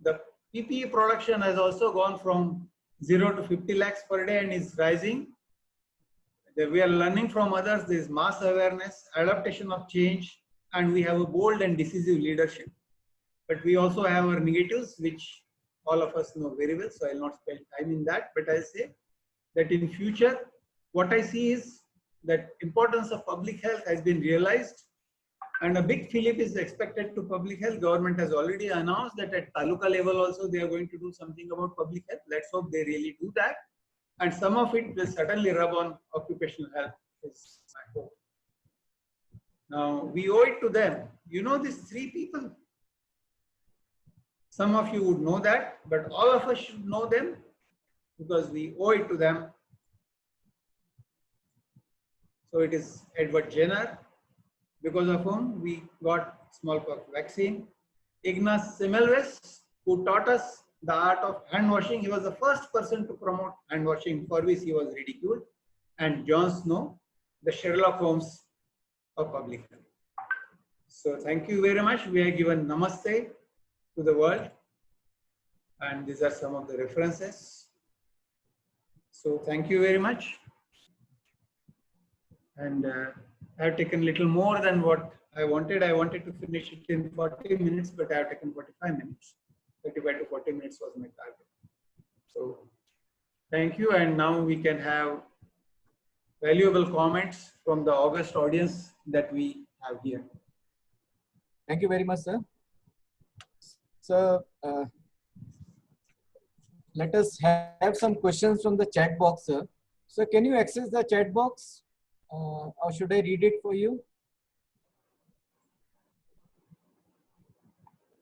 B: The PPE production has also gone from 0 to 50 lakhs per day and is rising. We are learning from others. There is mass awareness, adaptation of change, and we have a bold and decisive leadership. But we also have our negatives, which all of us know very well. So I'll not spend time in that, but I'll say that in future, what I see is that importance of public health has been realized, and a big fillip is expected to public health. Government has already announced that at taluka level also they are going to do something about public health. Let's hope they really do that, and some of it will certainly rub on occupational health, is my hope. Now we owe it to them. You know these three people. Some of you would know that, but all of us should know them because we owe it to them. So it is Edward Jenner, because of whom we got smallpox vaccine. Ignaz Semmelweis, who taught us the art of hand washing. He was the first person to promote hand washing, for which he was ridiculed. And John Snow, the Sherlock Holmes of public health. So thank you very much. We are given namaste to the world, and these are some of the references. So thank you very much. And I have taken a little more than what I wanted. I wanted to finish it in 40 minutes, but I have taken 45 minutes. 35 to 40 minutes was my target. So thank you. And now we can have valuable comments from the august audience that we have here.
A: Thank you very much, sir. So let us have some questions from the chat box, sir. So can you access the chat box, or should I read it for you?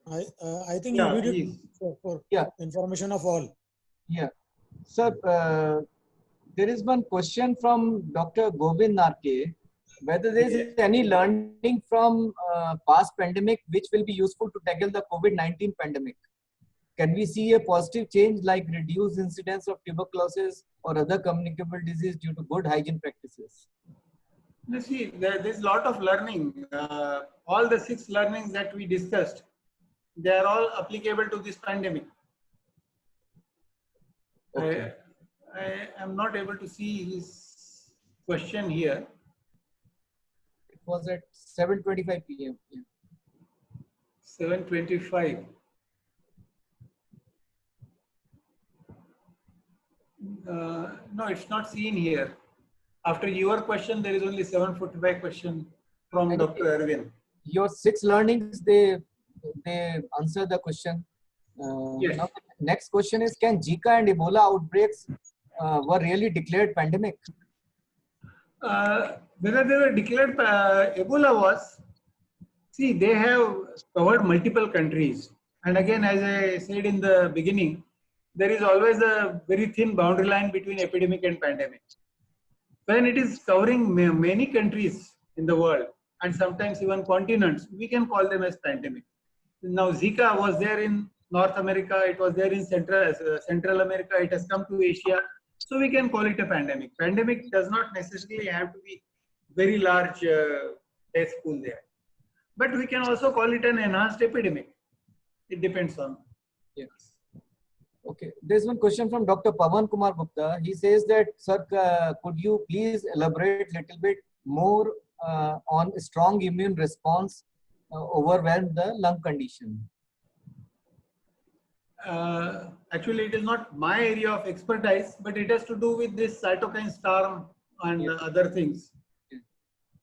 C: I think
B: Yeah,
C: you read
B: please.
C: it for
A: Yeah.
C: information of all.
A: Yeah. Sir, there is one question from Dr. Govind Narke, whether there is any learning from past pandemic which will be useful to tackle the COVID-19 pandemic. Can we see a positive change like reduced incidence of tuberculosis or other communicable disease due to good hygiene practices?
B: You see, there's a lot of learning. All the 6 learnings that we discussed, they are all applicable to this pandemic.
A: Okay.
B: I am not able to see his question here.
A: It was at 7:25 p.m. Yeah.
B: 7:25. No, it's not seen here. After your question, there is only 7:45 question from
A: And
B: Dr. Arvind.
A: Your 6 learnings, they answer the question.
B: Yes.
A: Now, next question is, can Zika and Ebola outbreaks were really declared pandemic?
B: Whether they were declared Ebola was, see, they have covered multiple countries. And again, as I said in the beginning, there is always a very thin boundary line between epidemic and pandemic. When it is covering many countries in the world and sometimes even continents, we can call them as pandemic. Now Zika was there in North America, it was there in Central America, it has come to Asia. So we can call it a pandemic. Pandemic does not necessarily have to be very large death pool there. But we can also call it an enhanced epidemic. It depends on.
A: Yes. Okay. There's one question from Dr. Pavan Kumar Gupta. He says that, sir, could you please elaborate a little bit more on strong immune response overwhelm the lung condition?
B: Actually, it is not my area of expertise, but it has to do with this cytokine storm and
A: Yes.
B: other things.
A: Yes.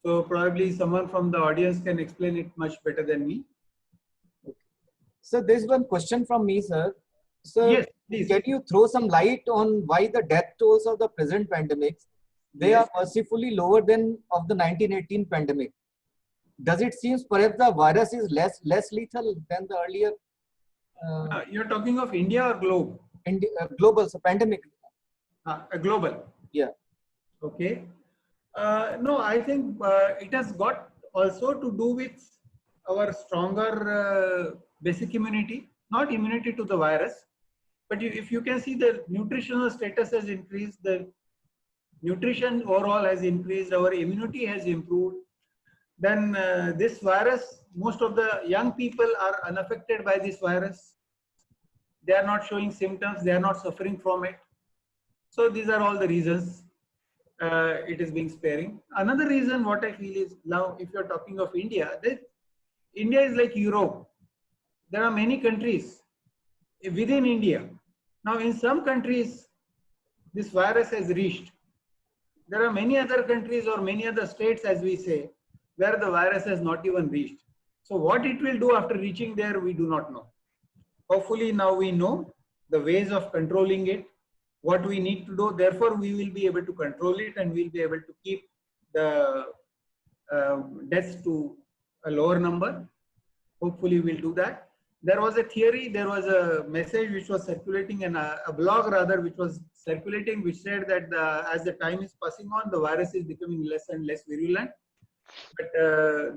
B: So probably someone from the audience can explain it much better than me.
A: So there's one question from me, sir. Sir,
B: Yes, please.
A: can you throw some light on why the death tolls of the present pandemics, they
B: Yes.
A: are mercifully lower than of the 1918 pandemic? Does it seem perhaps the virus is less lethal than the earlier
B: You're talking of India or globe?
A: global pandemic?
B: Global.
A: Yeah.
B: Okay. No, I think it has got also to do with our stronger basic immunity, not immunity to the virus, but if you can see the nutritional status has increased, the nutrition overall has increased, our immunity has improved, then this virus, most of the young people are unaffected by this virus. They are not showing symptoms, they are not suffering from it. So these are all the reasons it is being sparing. Another reason what I feel is, now if you're talking of India, India is like Europe. There are many countries within India. Now in some countries, this virus has reached. There are many other countries or many other states, as we say, where the virus has not even reached. So what it will do after reaching there, we do not know. Hopefully now we know the ways of controlling it, what we need to do. Therefore, we will be able to control it and we'll be able to keep the deaths to a lower number. Hopefully we'll do that. There was a theory, there was a message which was circulating, and a blog rather, which was circulating, which said that as the time is passing on, the virus is becoming less and less virulent. But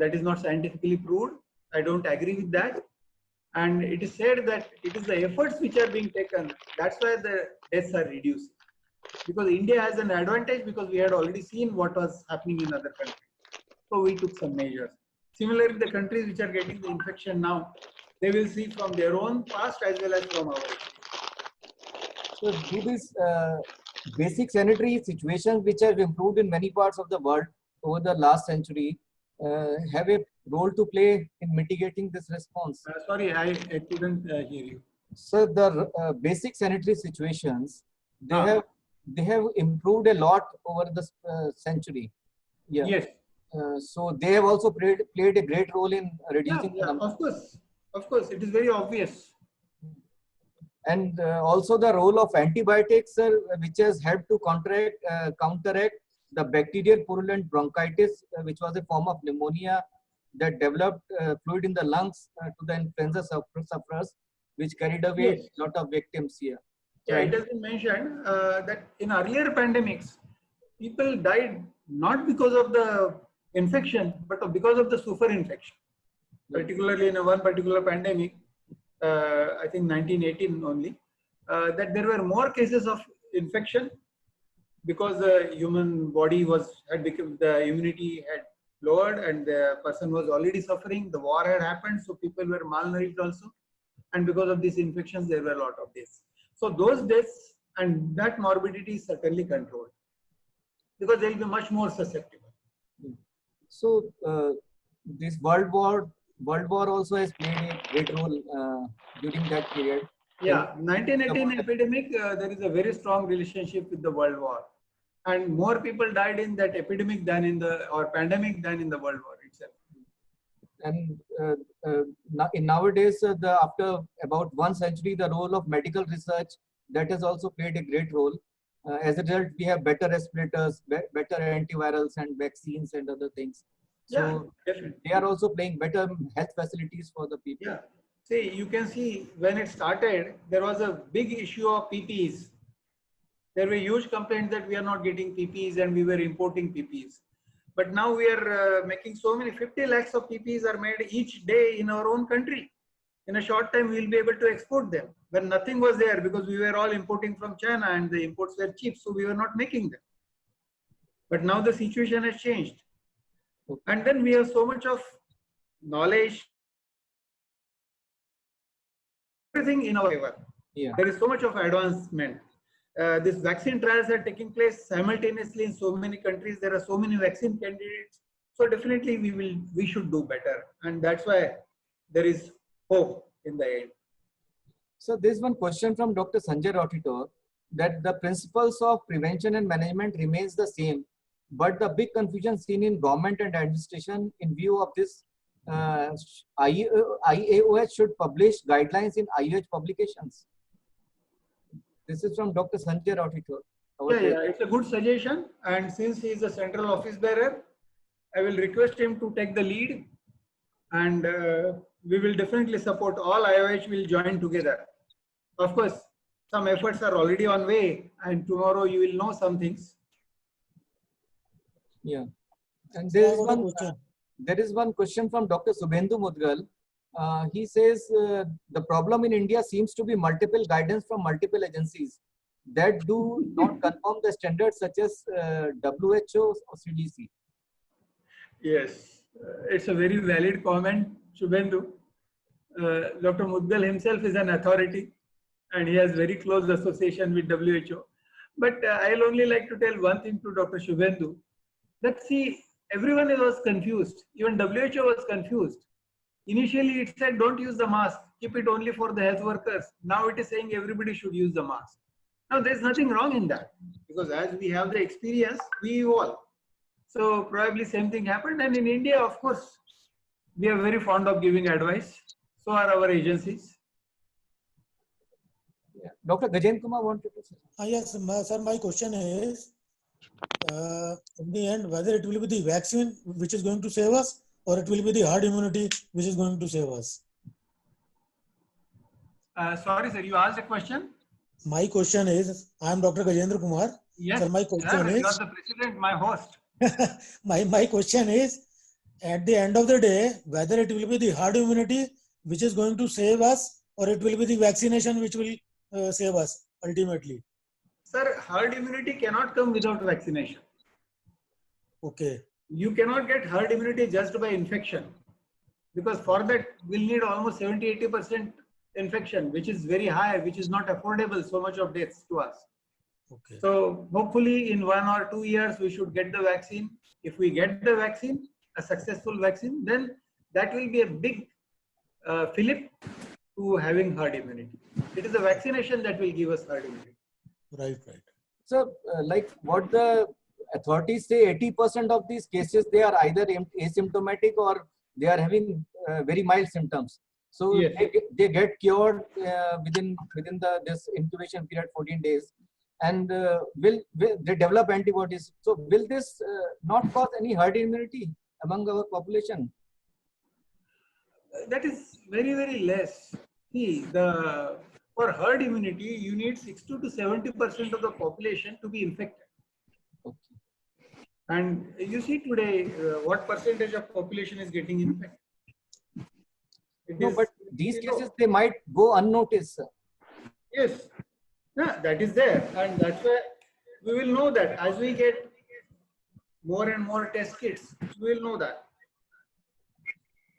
B: that is not scientifically proved. I don't agree with that. And it is said that it is the efforts which are being taken, that's why the deaths are reduced. Because India has an advantage because we had already seen what was happening in other countries. So we took some measures. Similarly, the countries which are getting the infection now, they will see from their own past as well as from our experience.
A: So do these basic sanitary situations which have improved in many parts of the world over the last century have a role to play in mitigating this response?
B: Sorry, I couldn't hear you.
A: So the basic sanitary situations, they have improved a lot over the century. Yeah.
B: Yes.
A: So they have also played a great role in reducing the number.
B: Of course, it is very obvious.
A: And also the role of antibiotics, which has helped to counteract the bacterial purulent bronchitis, which was a form of pneumonia that developed fluid in the lungs to the influenza sufferers, which carried away a lot of victims here.
B: Yeah, it has been mentioned that in earlier pandemics, people died not because of the infection, but because of the super infection. Particularly in one particular pandemic, I think 1918 only, that there were more cases of infection because the human body had become, the immunity had lowered and the person was already suffering. The war had happened, so people were malnourished also. And because of these infections, there were a lot of deaths. So those deaths and that morbidity is certainly controlled because they will be much more susceptible.
A: So this World War also has played a great role during that period.
B: Yeah, 1918 epidemic, there is a very strong relationship with the World War. And more people died in that epidemic than in or pandemic than in the World War itself.
A: And nowadays, after about 1 century, the role of medical research, that has also played a great role. As a result, we have better respirators, better antivirals and vaccines and other things. So
B: yeah, definitely.
A: they are also playing better health facilities for the people.
B: Yeah. See, you can see when it started, there was a big issue of PPEs. There were huge complaints that we are not getting PPEs and we were importing PPEs. But now we are making so many, 50 lakhs of PPEs are made each day in our own country. In a short time, we will be able to export them. When nothing was there because we were all importing from China and the imports were cheap, so we were not making them. But now the situation has changed. And then we have so much of knowledge, everything in our favor.
A: Yeah.
B: There is so much of advancement. These vaccine trials are taking place simultaneously in so many countries. There are so many vaccine candidates. So definitely we should do better. And that's why there is hope in the end.
A: So there's one question from Dr. Sanjay Rotitor that the principles of prevention and management remains the same, but the big confusion seen in government and administration in view of this IAOH should publish guidelines in IAOH publications. This is from Dr. Sanjay Rotitor.
B: Yeah, it's a good suggestion. And since he is a central office bearer, I will request him to take the lead. And we will definitely support. All IOH will join together. Of course, some efforts are already on way, and tomorrow you will know some things.
A: Yeah, and there is one question from Dr. Subhendu Mudgal. He says the problem in India seems to be multiple guidance from multiple agencies that do not confirm the standards such as WHO or CDC.
B: Yes, it's a very valid comment, Subhendu. Dr. Mudgal himself is an authority and he has very close association with WHO. But I'll only like to tell one thing to Dr. Subhendu, that see, everyone was confused. Even WHO was confused. Initially, it said don't use the mask, keep it only for the health workers. Now it is saying everybody should use the mask. Now there's nothing wrong in that, because as we have the experience, we evolve. So probably same thing happened. And in India, of course, we are very fond of giving advice. So are our agencies.
A: Yeah. Dr. Gajendra Kumar wanted to say.
C: Yes, sir, my question is, in the end, whether it will be the vaccine which is going to save us, or it will be the herd immunity which is going to save us?
B: Sorry, sir, you asked a question?
C: My question is, I am Dr. Gajendra Kumar.
B: Yes,
C: sir, my question
B: you
C: is,
B: are the president, my host.
C: my question is, at the end of the day, whether it will be the herd immunity which is going to save us, or it will be the vaccination which will save us ultimately?
B: Sir, herd immunity cannot come without vaccination.
C: Okay.
B: You cannot get herd immunity just by infection, because for that we'll need almost 70-80% infection, which is very high, which is not affordable, so much of deaths to us.
C: Okay.
B: So hopefully in 1 or 2 years we should get the vaccine. If we get the vaccine, a successful vaccine, then that will be a big fillip to having herd immunity. It is the vaccination that will give us herd immunity.
C: Right.
A: So like what the authorities say, 80% of these cases, they are either asymptomatic or they are having very mild symptoms. So
B: yes,
A: they get cured within this incubation period, 14 days, and will they develop antibodies. So will this not cause any herd immunity among our population?
B: That is very, very less. See, for herd immunity, you need 60 to 70% of the population to be infected.
A: Okay.
B: And you see today, what percentage of population is getting infected?
A: No, but these cases, they might go unnoticed, sir.
B: Yes, yeah, that is there. And that's why we will know that as we get more and more test kits, we will know that.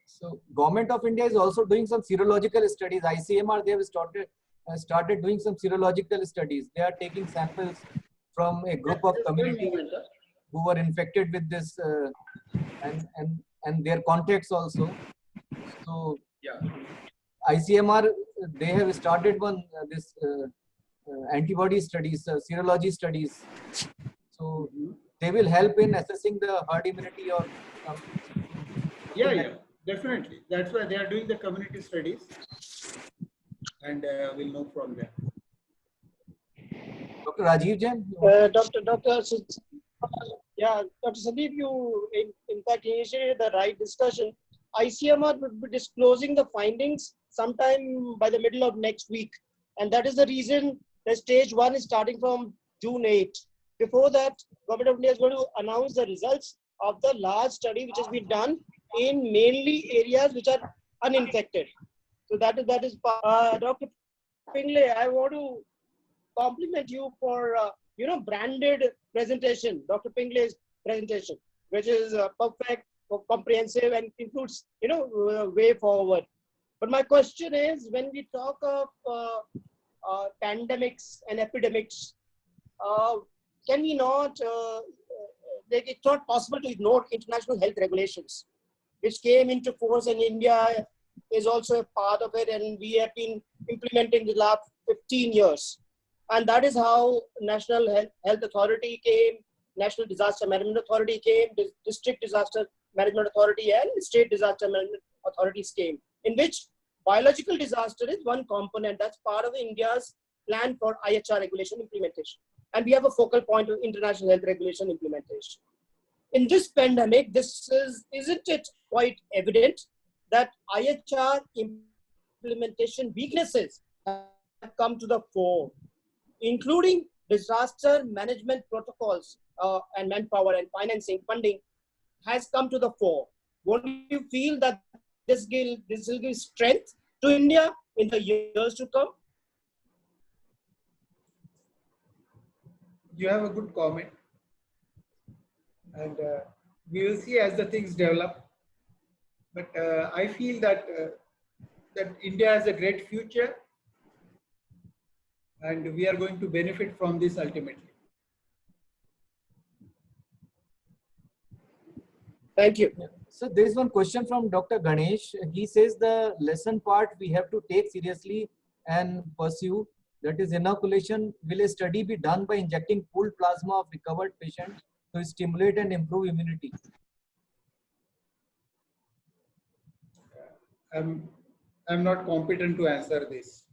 A: So Government of India is also doing some serological studies. ICMR, they have started doing some serological studies. They are taking samples from a group of community who were infected with this and their contacts also. So
B: yeah,
A: ICMR, they have started this antibody studies, serology studies. So they will help in assessing the herd immunity or
B: yeah, definitely. That's why they are doing the community studies, and we'll know from there.
A: Dr. Rajiv Jain?
D: Dr. Sandeep, you in fact initiated the right discussion. ICMR would be disclosing the findings sometime by the middle of next week. And that is the reason the stage 1 is starting from June 8. Before that, Government of India is going to announce the results of the large study which has been done in mainly areas which are uninfected. So that is Dr. Pingle, I want to compliment you for branded presentation, Dr. Pingle's presentation, which is perfect, comprehensive, and includes way forward. But my question is, when we talk of pandemics and epidemics, can we not? It's not possible to ignore international health regulations, which came into force, and India is also a part of it, and we have been implementing the last 15 years. And that is how National Health Authority came, National Disaster Management Authority came, District Disaster Management Authority, and State Disaster Management Authorities came, in which biological disaster is one component. That's part of India's plan for IHR regulation implementation. And we have a focal point of international health regulation implementation. In this pandemic, isn't it quite evident that IHR implementation weaknesses have come to the fore, including disaster management protocols and manpower and financing funding has come to the fore. Won't you feel that this will give strength to India in the years to come?
B: You have a good comment, and we will see as the things develop. But I feel that that India has a great future, and we are going to benefit from this ultimately.
D: Thank you.
A: So there is one question from Dr. Ganesh. He says the lesson part we have to take seriously and pursue. That is inoculation. Will a study be done by injecting pooled plasma of recovered patients to stimulate and improve immunity?
B: I'm not competent to answer this.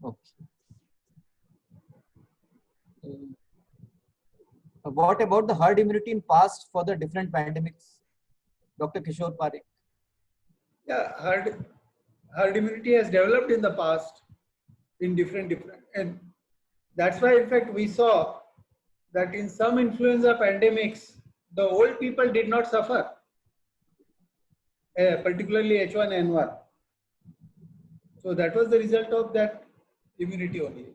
A: Okay. What about the herd immunity in past for the different pandemics? Dr. Kishore Parekh.
B: Yeah, herd immunity has developed in the past in different, and that's why in fact we saw that in some influenza pandemics, the old people did not suffer, particularly H1N1. So that was the result of that immunity only.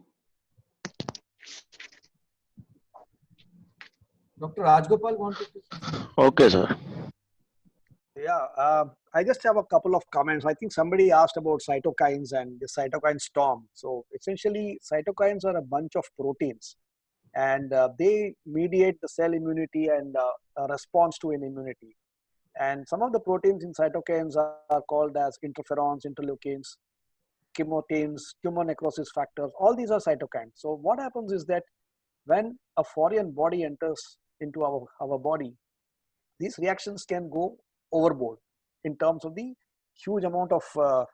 A: Dr. Rajgopal wanted to say something.
E: Okay, sir.
F: Yeah, I just have a couple of comments. I think somebody asked about cytokines and the cytokine storm. So essentially, cytokines are a bunch of proteins, and they mediate the cell immunity and a response to an immunity. And some of the proteins in cytokines are called as interferons, interleukins, chemotins, tumor necrosis factors. All these are cytokines. So what happens is that when a foreign body enters into our body, these reactions can go overboard in terms of the huge amount of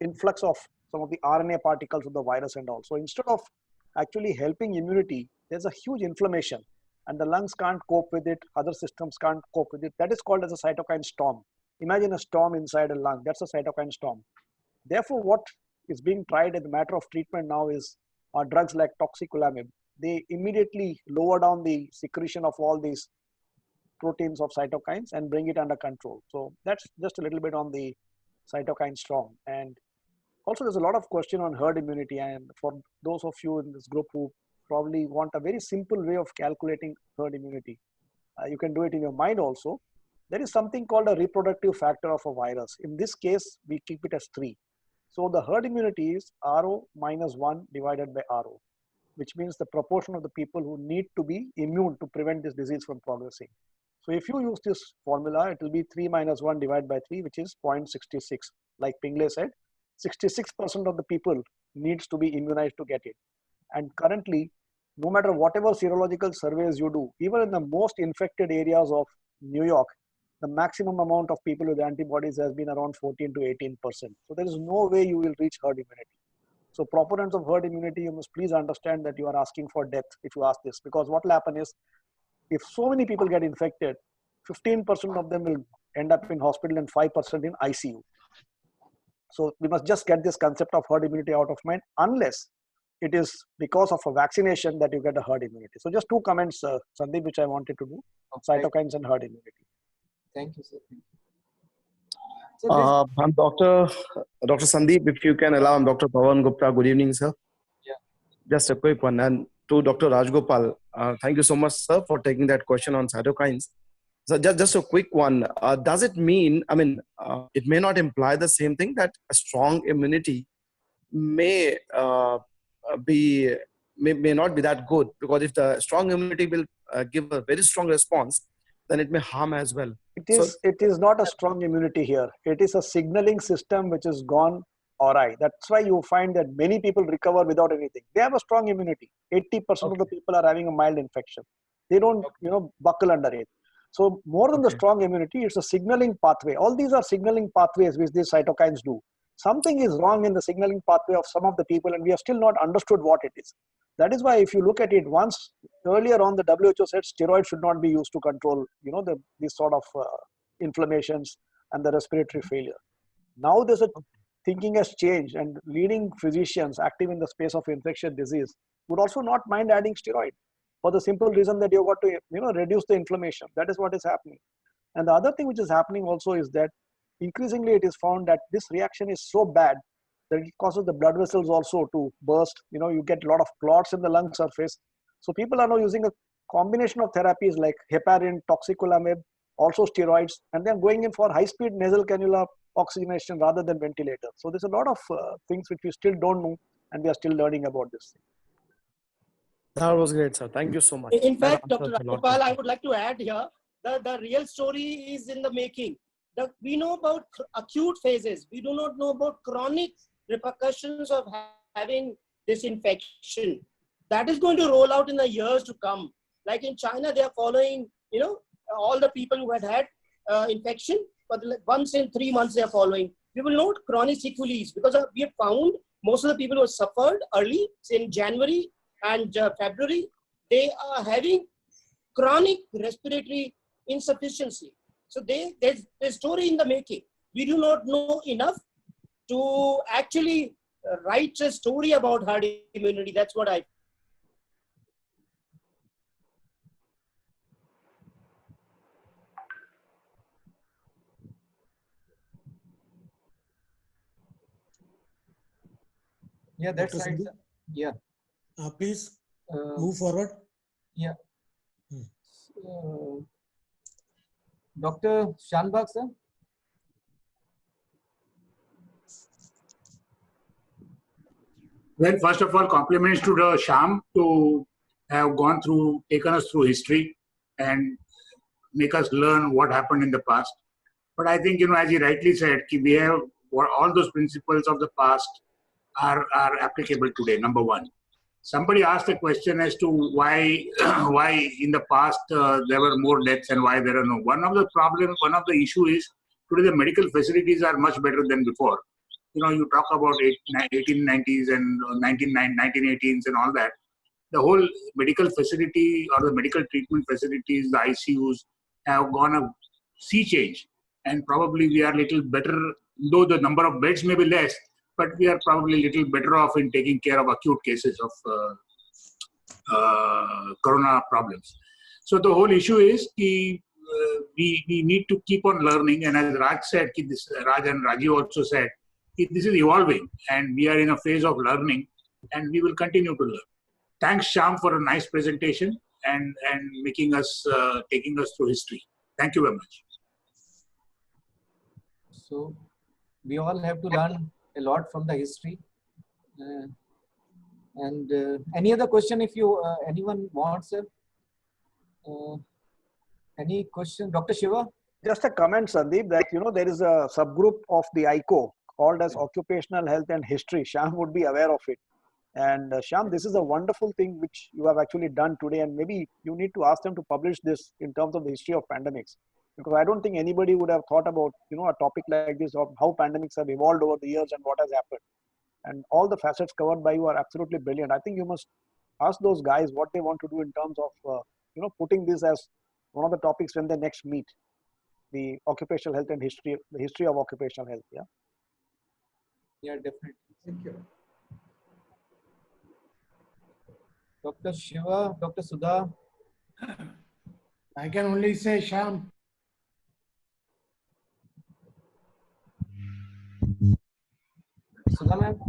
F: influx of some of the RNA particles of the virus and all. So instead of actually helping immunity, there's a huge inflammation, and the lungs can't cope with it, other systems can't cope with it. That is called as a cytokine storm. Imagine a storm inside a lung. That's a cytokine storm. Therefore, what is being tried as a matter of treatment now is drugs like toxicolamib. They immediately lower down the secretion of all these proteins of cytokines and bring it under control. So that's just a little bit on the cytokine storm. And also there's a lot of question on herd immunity, and for those of you in this group who probably want a very simple way of calculating herd immunity, you can do it in your mind also. There is something called a reproductive factor of a virus. In this case, we keep it as 3. So the herd immunity is Rho minus 1 divided by Rho, which means the proportion of the people who need to be immune to prevent this disease from progressing. So if you use this formula, it will be 3 minus 1 divided by 3, which is 0.66. Like Pingle said, 66% of the people needs to be immunized to get it. And currently, no matter whatever serological surveys you do, even in the most infected areas of New York, the maximum amount of people with antibodies has been around 14 to 18%. So there is no way you will reach herd immunity. So proponents of herd immunity, you must please understand that you are asking for death if you ask this, because what will happen is, if so many people get infected, 15% of them will end up in hospital and 5% in ICU. So we must just get this concept of herd immunity out of mind, unless it is because of a vaccination that you get a herd immunity. So just two comments, Sandeep, which I wanted to do:
A: Okay.
F: cytokines and herd immunity.
A: Thank you, sir. Thank you. So this,
E: I'm Dr. Sandeep. If you can allow, I'm Dr. Pawan Gupta. Good evening, sir.
A: Yeah.
E: Just a quick one. And to Dr. Rajgopal, thank you so much, sir, for taking that question on cytokines. So just a quick one. Does it mean, I mean, it may not imply the same thing that a strong immunity may may not be that good, because if the strong immunity will give a very strong response, then it may harm as well.
F: It is not a strong immunity here. It is a signaling system which is gone awry. That's why you find that many people recover without anything. They have a strong immunity. 80% of the people are having a mild infection. They don't, buckle under it. So more than the strong immunity, it's a signaling pathway. All these are signaling pathways which these cytokines do. Something is wrong in the signaling pathway of some of the people, and we have still not understood what it is. That is why, if you look at it, once earlier on, the WHO said steroids should not be used to control, these sort of inflammations and the respiratory failure. Now there's a thinking has changed, and leading physicians active in the space of infectious disease would also not mind adding steroid, for the simple reason that you've got to, reduce the inflammation. That is what is happening. And the other thing which is happening also is that increasingly it is found that this reaction is so bad that it causes the blood vessels also to burst. You get a lot of clots in the lung surface. So people are now using a combination of therapies like heparin, toxicolamin, also steroids, and then going in for high-speed nasal cannula oxygenation rather than ventilator. So there's a lot of things which we still don't know, and we are still learning about this thing.
E: That was great, sir. Thank you so much.
D: In fact,
E: That
D: Dr.
E: answers a lot.
D: Rajgopal, I would like to add here that the real story is in the making. We know about acute phases. We do not know about chronic repercussions of having this infection. That is going to roll out in the years to come. Like in China, they are following, all the people who had infection, but once in 3 months they are following. We will note chronic sequelae, because we have found most of the people who have suffered early, say in January and February, they are having chronic respiratory insufficiency. So there's a story in the making. We do not know enough to actually write a story about herd immunity. That's what I.
A: yeah, that's
C: Dr.
A: right.
C: Sandeep?
A: Sir. Yeah.
C: Please
A: Uh,
C: move forward.
A: Yeah. Dr. Shanbag, sir.
G: Well, first of all, compliments to the Sham to have taken us through history and make us learn what happened in the past. But I think, as he rightly said, we have all those principles of the past are applicable today, number one. Somebody asked a question as to why why in the past there were more deaths and why there are no. One of the issue is today the medical facilities are much better than before. You talk about 1890s and 1918s and all that. The whole medical facility or the medical treatment facilities, the ICUs have gone a sea change. And probably we are a little better, though the number of beds may be less, but we are probably a little better off in taking care of acute cases of corona problems. So the whole issue is we need to keep on learning. And as Raj said, Raj and Rajiv also said, this is evolving and we are in a phase of learning and we will continue to learn. Thanks, Sham, for a nice presentation and taking us through history. Thank you very much.
A: So we all have to learn a lot from the history. Any other question if anyone wants? Any question? Dr. Shiva?
F: Just a comment, Sandeep, that there is a subgroup of the ICO called as Occupational Health and History. Sham would be aware of it. And Sham, this is a wonderful thing which you have actually done today, and maybe you need to ask them to publish this in terms of the history of pandemics, because I don't think anybody would have thought about a topic like this, of how pandemics have evolved over the years and what has happened. And all the facets covered by you are absolutely brilliant. I think you must ask those guys what they want to do in terms of putting this as one of the topics when they next meet, the occupational health and history, the history of occupational health. Yeah.
A: Yeah, definitely.
B: Thank you.
A: Dr. Shiva, Dr. Sudha.
H: I can only say, Sham,
A: Sudha ma'am.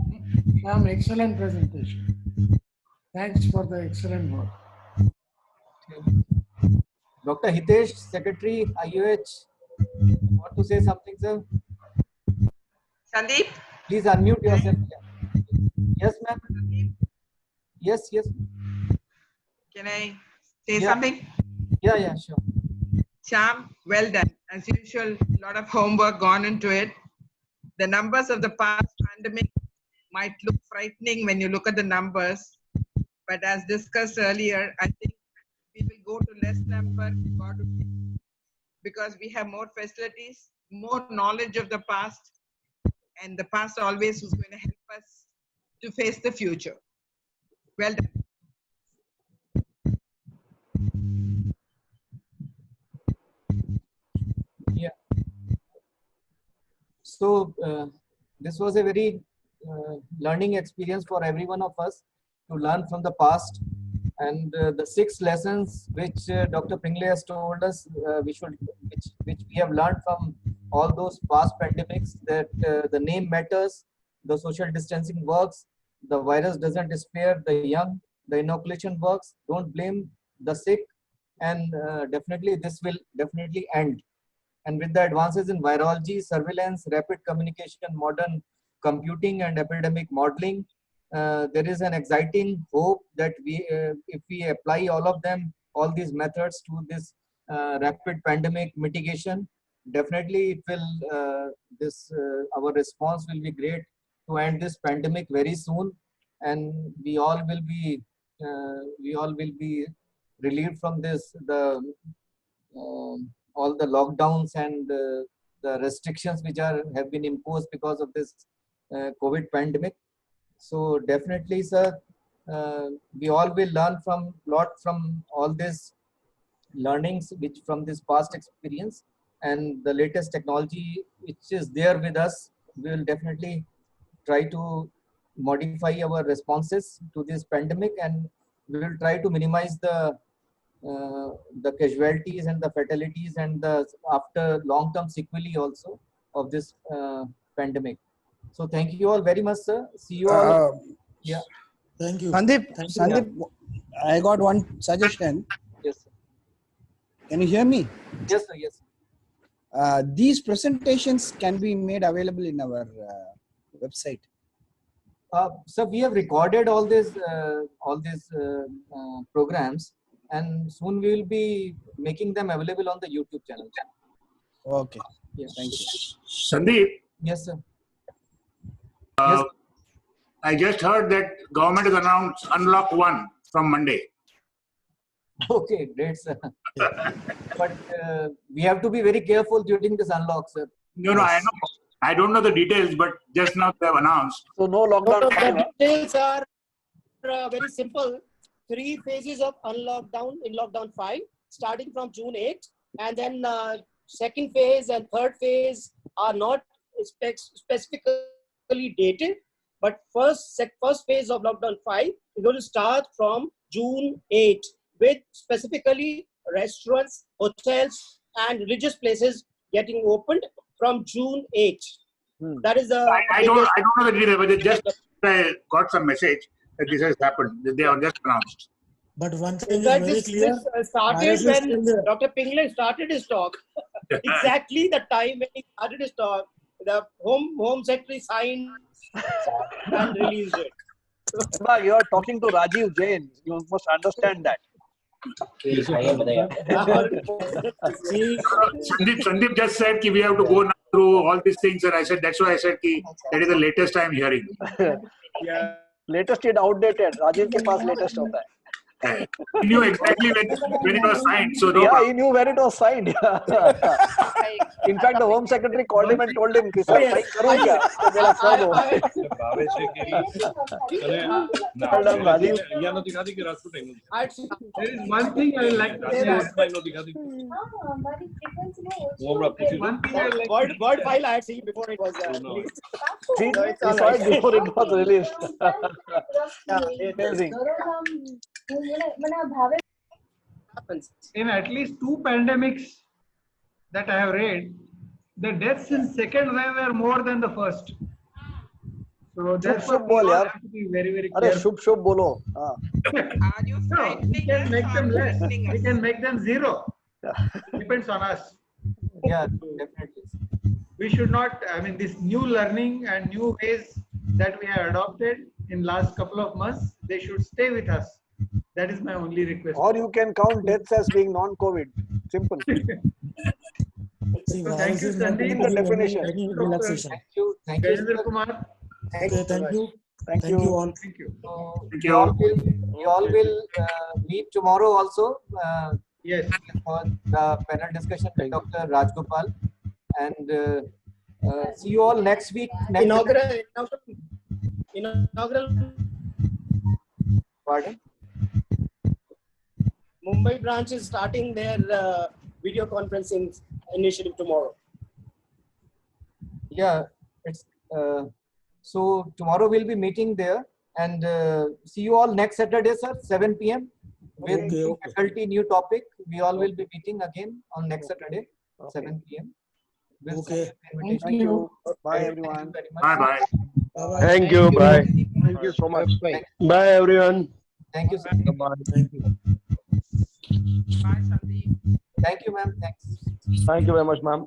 H: Sham, excellent presentation. Thanks for the excellent work.
A: Dr. Hitesh, Secretary, IUH. Want to say something, sir?
I: Sandeep,
A: Please unmute yourself. Yes, ma'am. Yes, yes.
I: can I say
A: Yeah.
I: something?
A: Yeah, yeah, sure.
I: Sham, well done. As usual, a lot of homework gone into it. The numbers of the past pandemic might look frightening when you look at the numbers, but as discussed earlier, I think we will go to less number because we have more facilities, more knowledge of the past, and the past always is going to help us to face the future. Well done.
A: Yeah. So this was a very learning experience for every one of us to learn from the past, and the 6 lessons which Dr. Pingle has told us which we have learned from all those past pandemics, that the name matters, the social distancing works, the virus doesn't spare the young, the inoculation works, don't blame the sick, and definitely this will definitely end. And with the advances in virology, surveillance, rapid communication, modern computing, and epidemic modeling, there is an exciting hope that if we apply all of them, all these methods to this rapid pandemic mitigation, definitely it will, our response will be great to end this pandemic very soon, and we all will be relieved from this, all the lockdowns and the restrictions which have been imposed because of this COVID pandemic. So definitely, sir, we all will learn from all these learnings which from this past experience, and the latest technology which is there with us. We will definitely try to modify our responses to this pandemic, and we will try to minimize the casualties and the fatalities and the after long-term sequelae also of this pandemic. So thank you all very much, sir. See you all. Yeah.
C: Thank you.
J: Sandeep,
C: Thank you.
J: Sandeep, I got one suggestion.
A: Yes, sir.
J: Can you hear me?
A: Yes, sir. Yes, sir.
J: These presentations can be made available in our website.
A: So we have recorded all these programs, and soon we will be making them available on the YouTube channel.
J: Okay.
A: Yes.
J: Thank you.
G: Sandeep,
A: Yes, sir. Yes.
G: I just heard that government has announced unlock 1 from Monday.
A: Okay, great, sir. But we have to be very careful during this unlock, sir.
G: No, I know. I don't know the details, but just now they have announced.
F: So no lockdown.
D: The details are very simple. 3 phases of unlockdown in lockdown 5, starting from June 8, and then second phase and third phase are not specifically dated, but first phase of lockdown 5 is going to start from June 8 with specifically restaurants, hotels, and religious places getting opened from June 8. That is the.
G: I don't know the details, but just I got some message that this has happened. They are just announced.
C: But one thing is
D: That
C: very
D: this
C: clear.
D: started
C: Virus is
D: when
C: still there.
D: Dr. Pingle started his talk. Exactly the time when he started his talk, the Home Secretary signed and released it.
F: You are talking to Rajiv Jain. You must understand that.
C: See,
G: Sandeep just said that we have to go now through all these things, and I said that's why I said that is the latest I am hearing.
F: Yeah. Latest is outdated. Rajiv के पास latest होता है.
G: He knew exactly when it was signed, so no
F: Yeah,
G: problem.
F: he knew when it was signed. In fact, the Home Secretary called him and told him, "कि sir sign करो क्या? तो मेरा sir दो." Well done, Rajiv.
B: There is one thing I like to say. One thing I like
D: Word file I had seen before it was released.
F: See,
D: So it's
F: we
D: all
F: saw
D: right.
F: it before it was released. Amazing.
D: Happens.
B: in at least 2 pandemics that I have read, the deaths in second wave were more than the first. So therefore,
F: Shubh
B: we
F: बोल
B: all
F: यार.
B: have to be very, very
F: अरे
B: careful.
F: शुभ शुभ बोलो. हाँ.
I: Are you
B: No, we
I: frightening
B: can
I: us
B: make
I: or
B: them less.
I: threatening
B: We
I: us?
B: can make them zero. Depends on us.
A: Yeah, definitely.
B: We should not, I mean, this new learning and new ways that we have adopted in last couple of months, they should stay with us. That is my only request.
F: Or you can count deaths as being non-COVID. Simple.
C: See,
B: So
C: virus
B: thank you,
C: is not
B: Sandeep.
C: going to give any,
F: Definition.
C: any relaxation.
A: Thank you,
B: Gajendra
A: sir.
B: Kumar,
C: Okay, thank you.
F: Thank
C: Thank you
F: you.
C: all.
B: thank you.
A: So
G: Thank
A: we
G: you.
A: all will meet tomorrow also
B: Yes.
A: for the panel discussion with Dr. Rajgopal, and see you all next week.
D: Inaugural
A: Pardon?
D: Mumbai branch is starting their video conferencing initiative tomorrow.
A: Yeah, it's so tomorrow we'll be meeting there, and see you all next Saturday, sir, 7 p.m. with
C: Okay,
A: new
C: okay.
A: faculty, new topic. We all will be meeting again on next Saturday, 7 p.m. We'll
C: Okay.
A: send you an invitation.
F: Thank you. Bye,
A: Thank you
F: everyone.
A: very much.
G: Bye bye.
C: Bye-bye.
K: Thank you. Bye. Thank you so much. Bye, everyone.
A: Thank you, sir.
C: Thank you.
I: Bye, Sandeep.
A: Thank you, ma'am. Thanks.
K: Thank you very much, ma'am.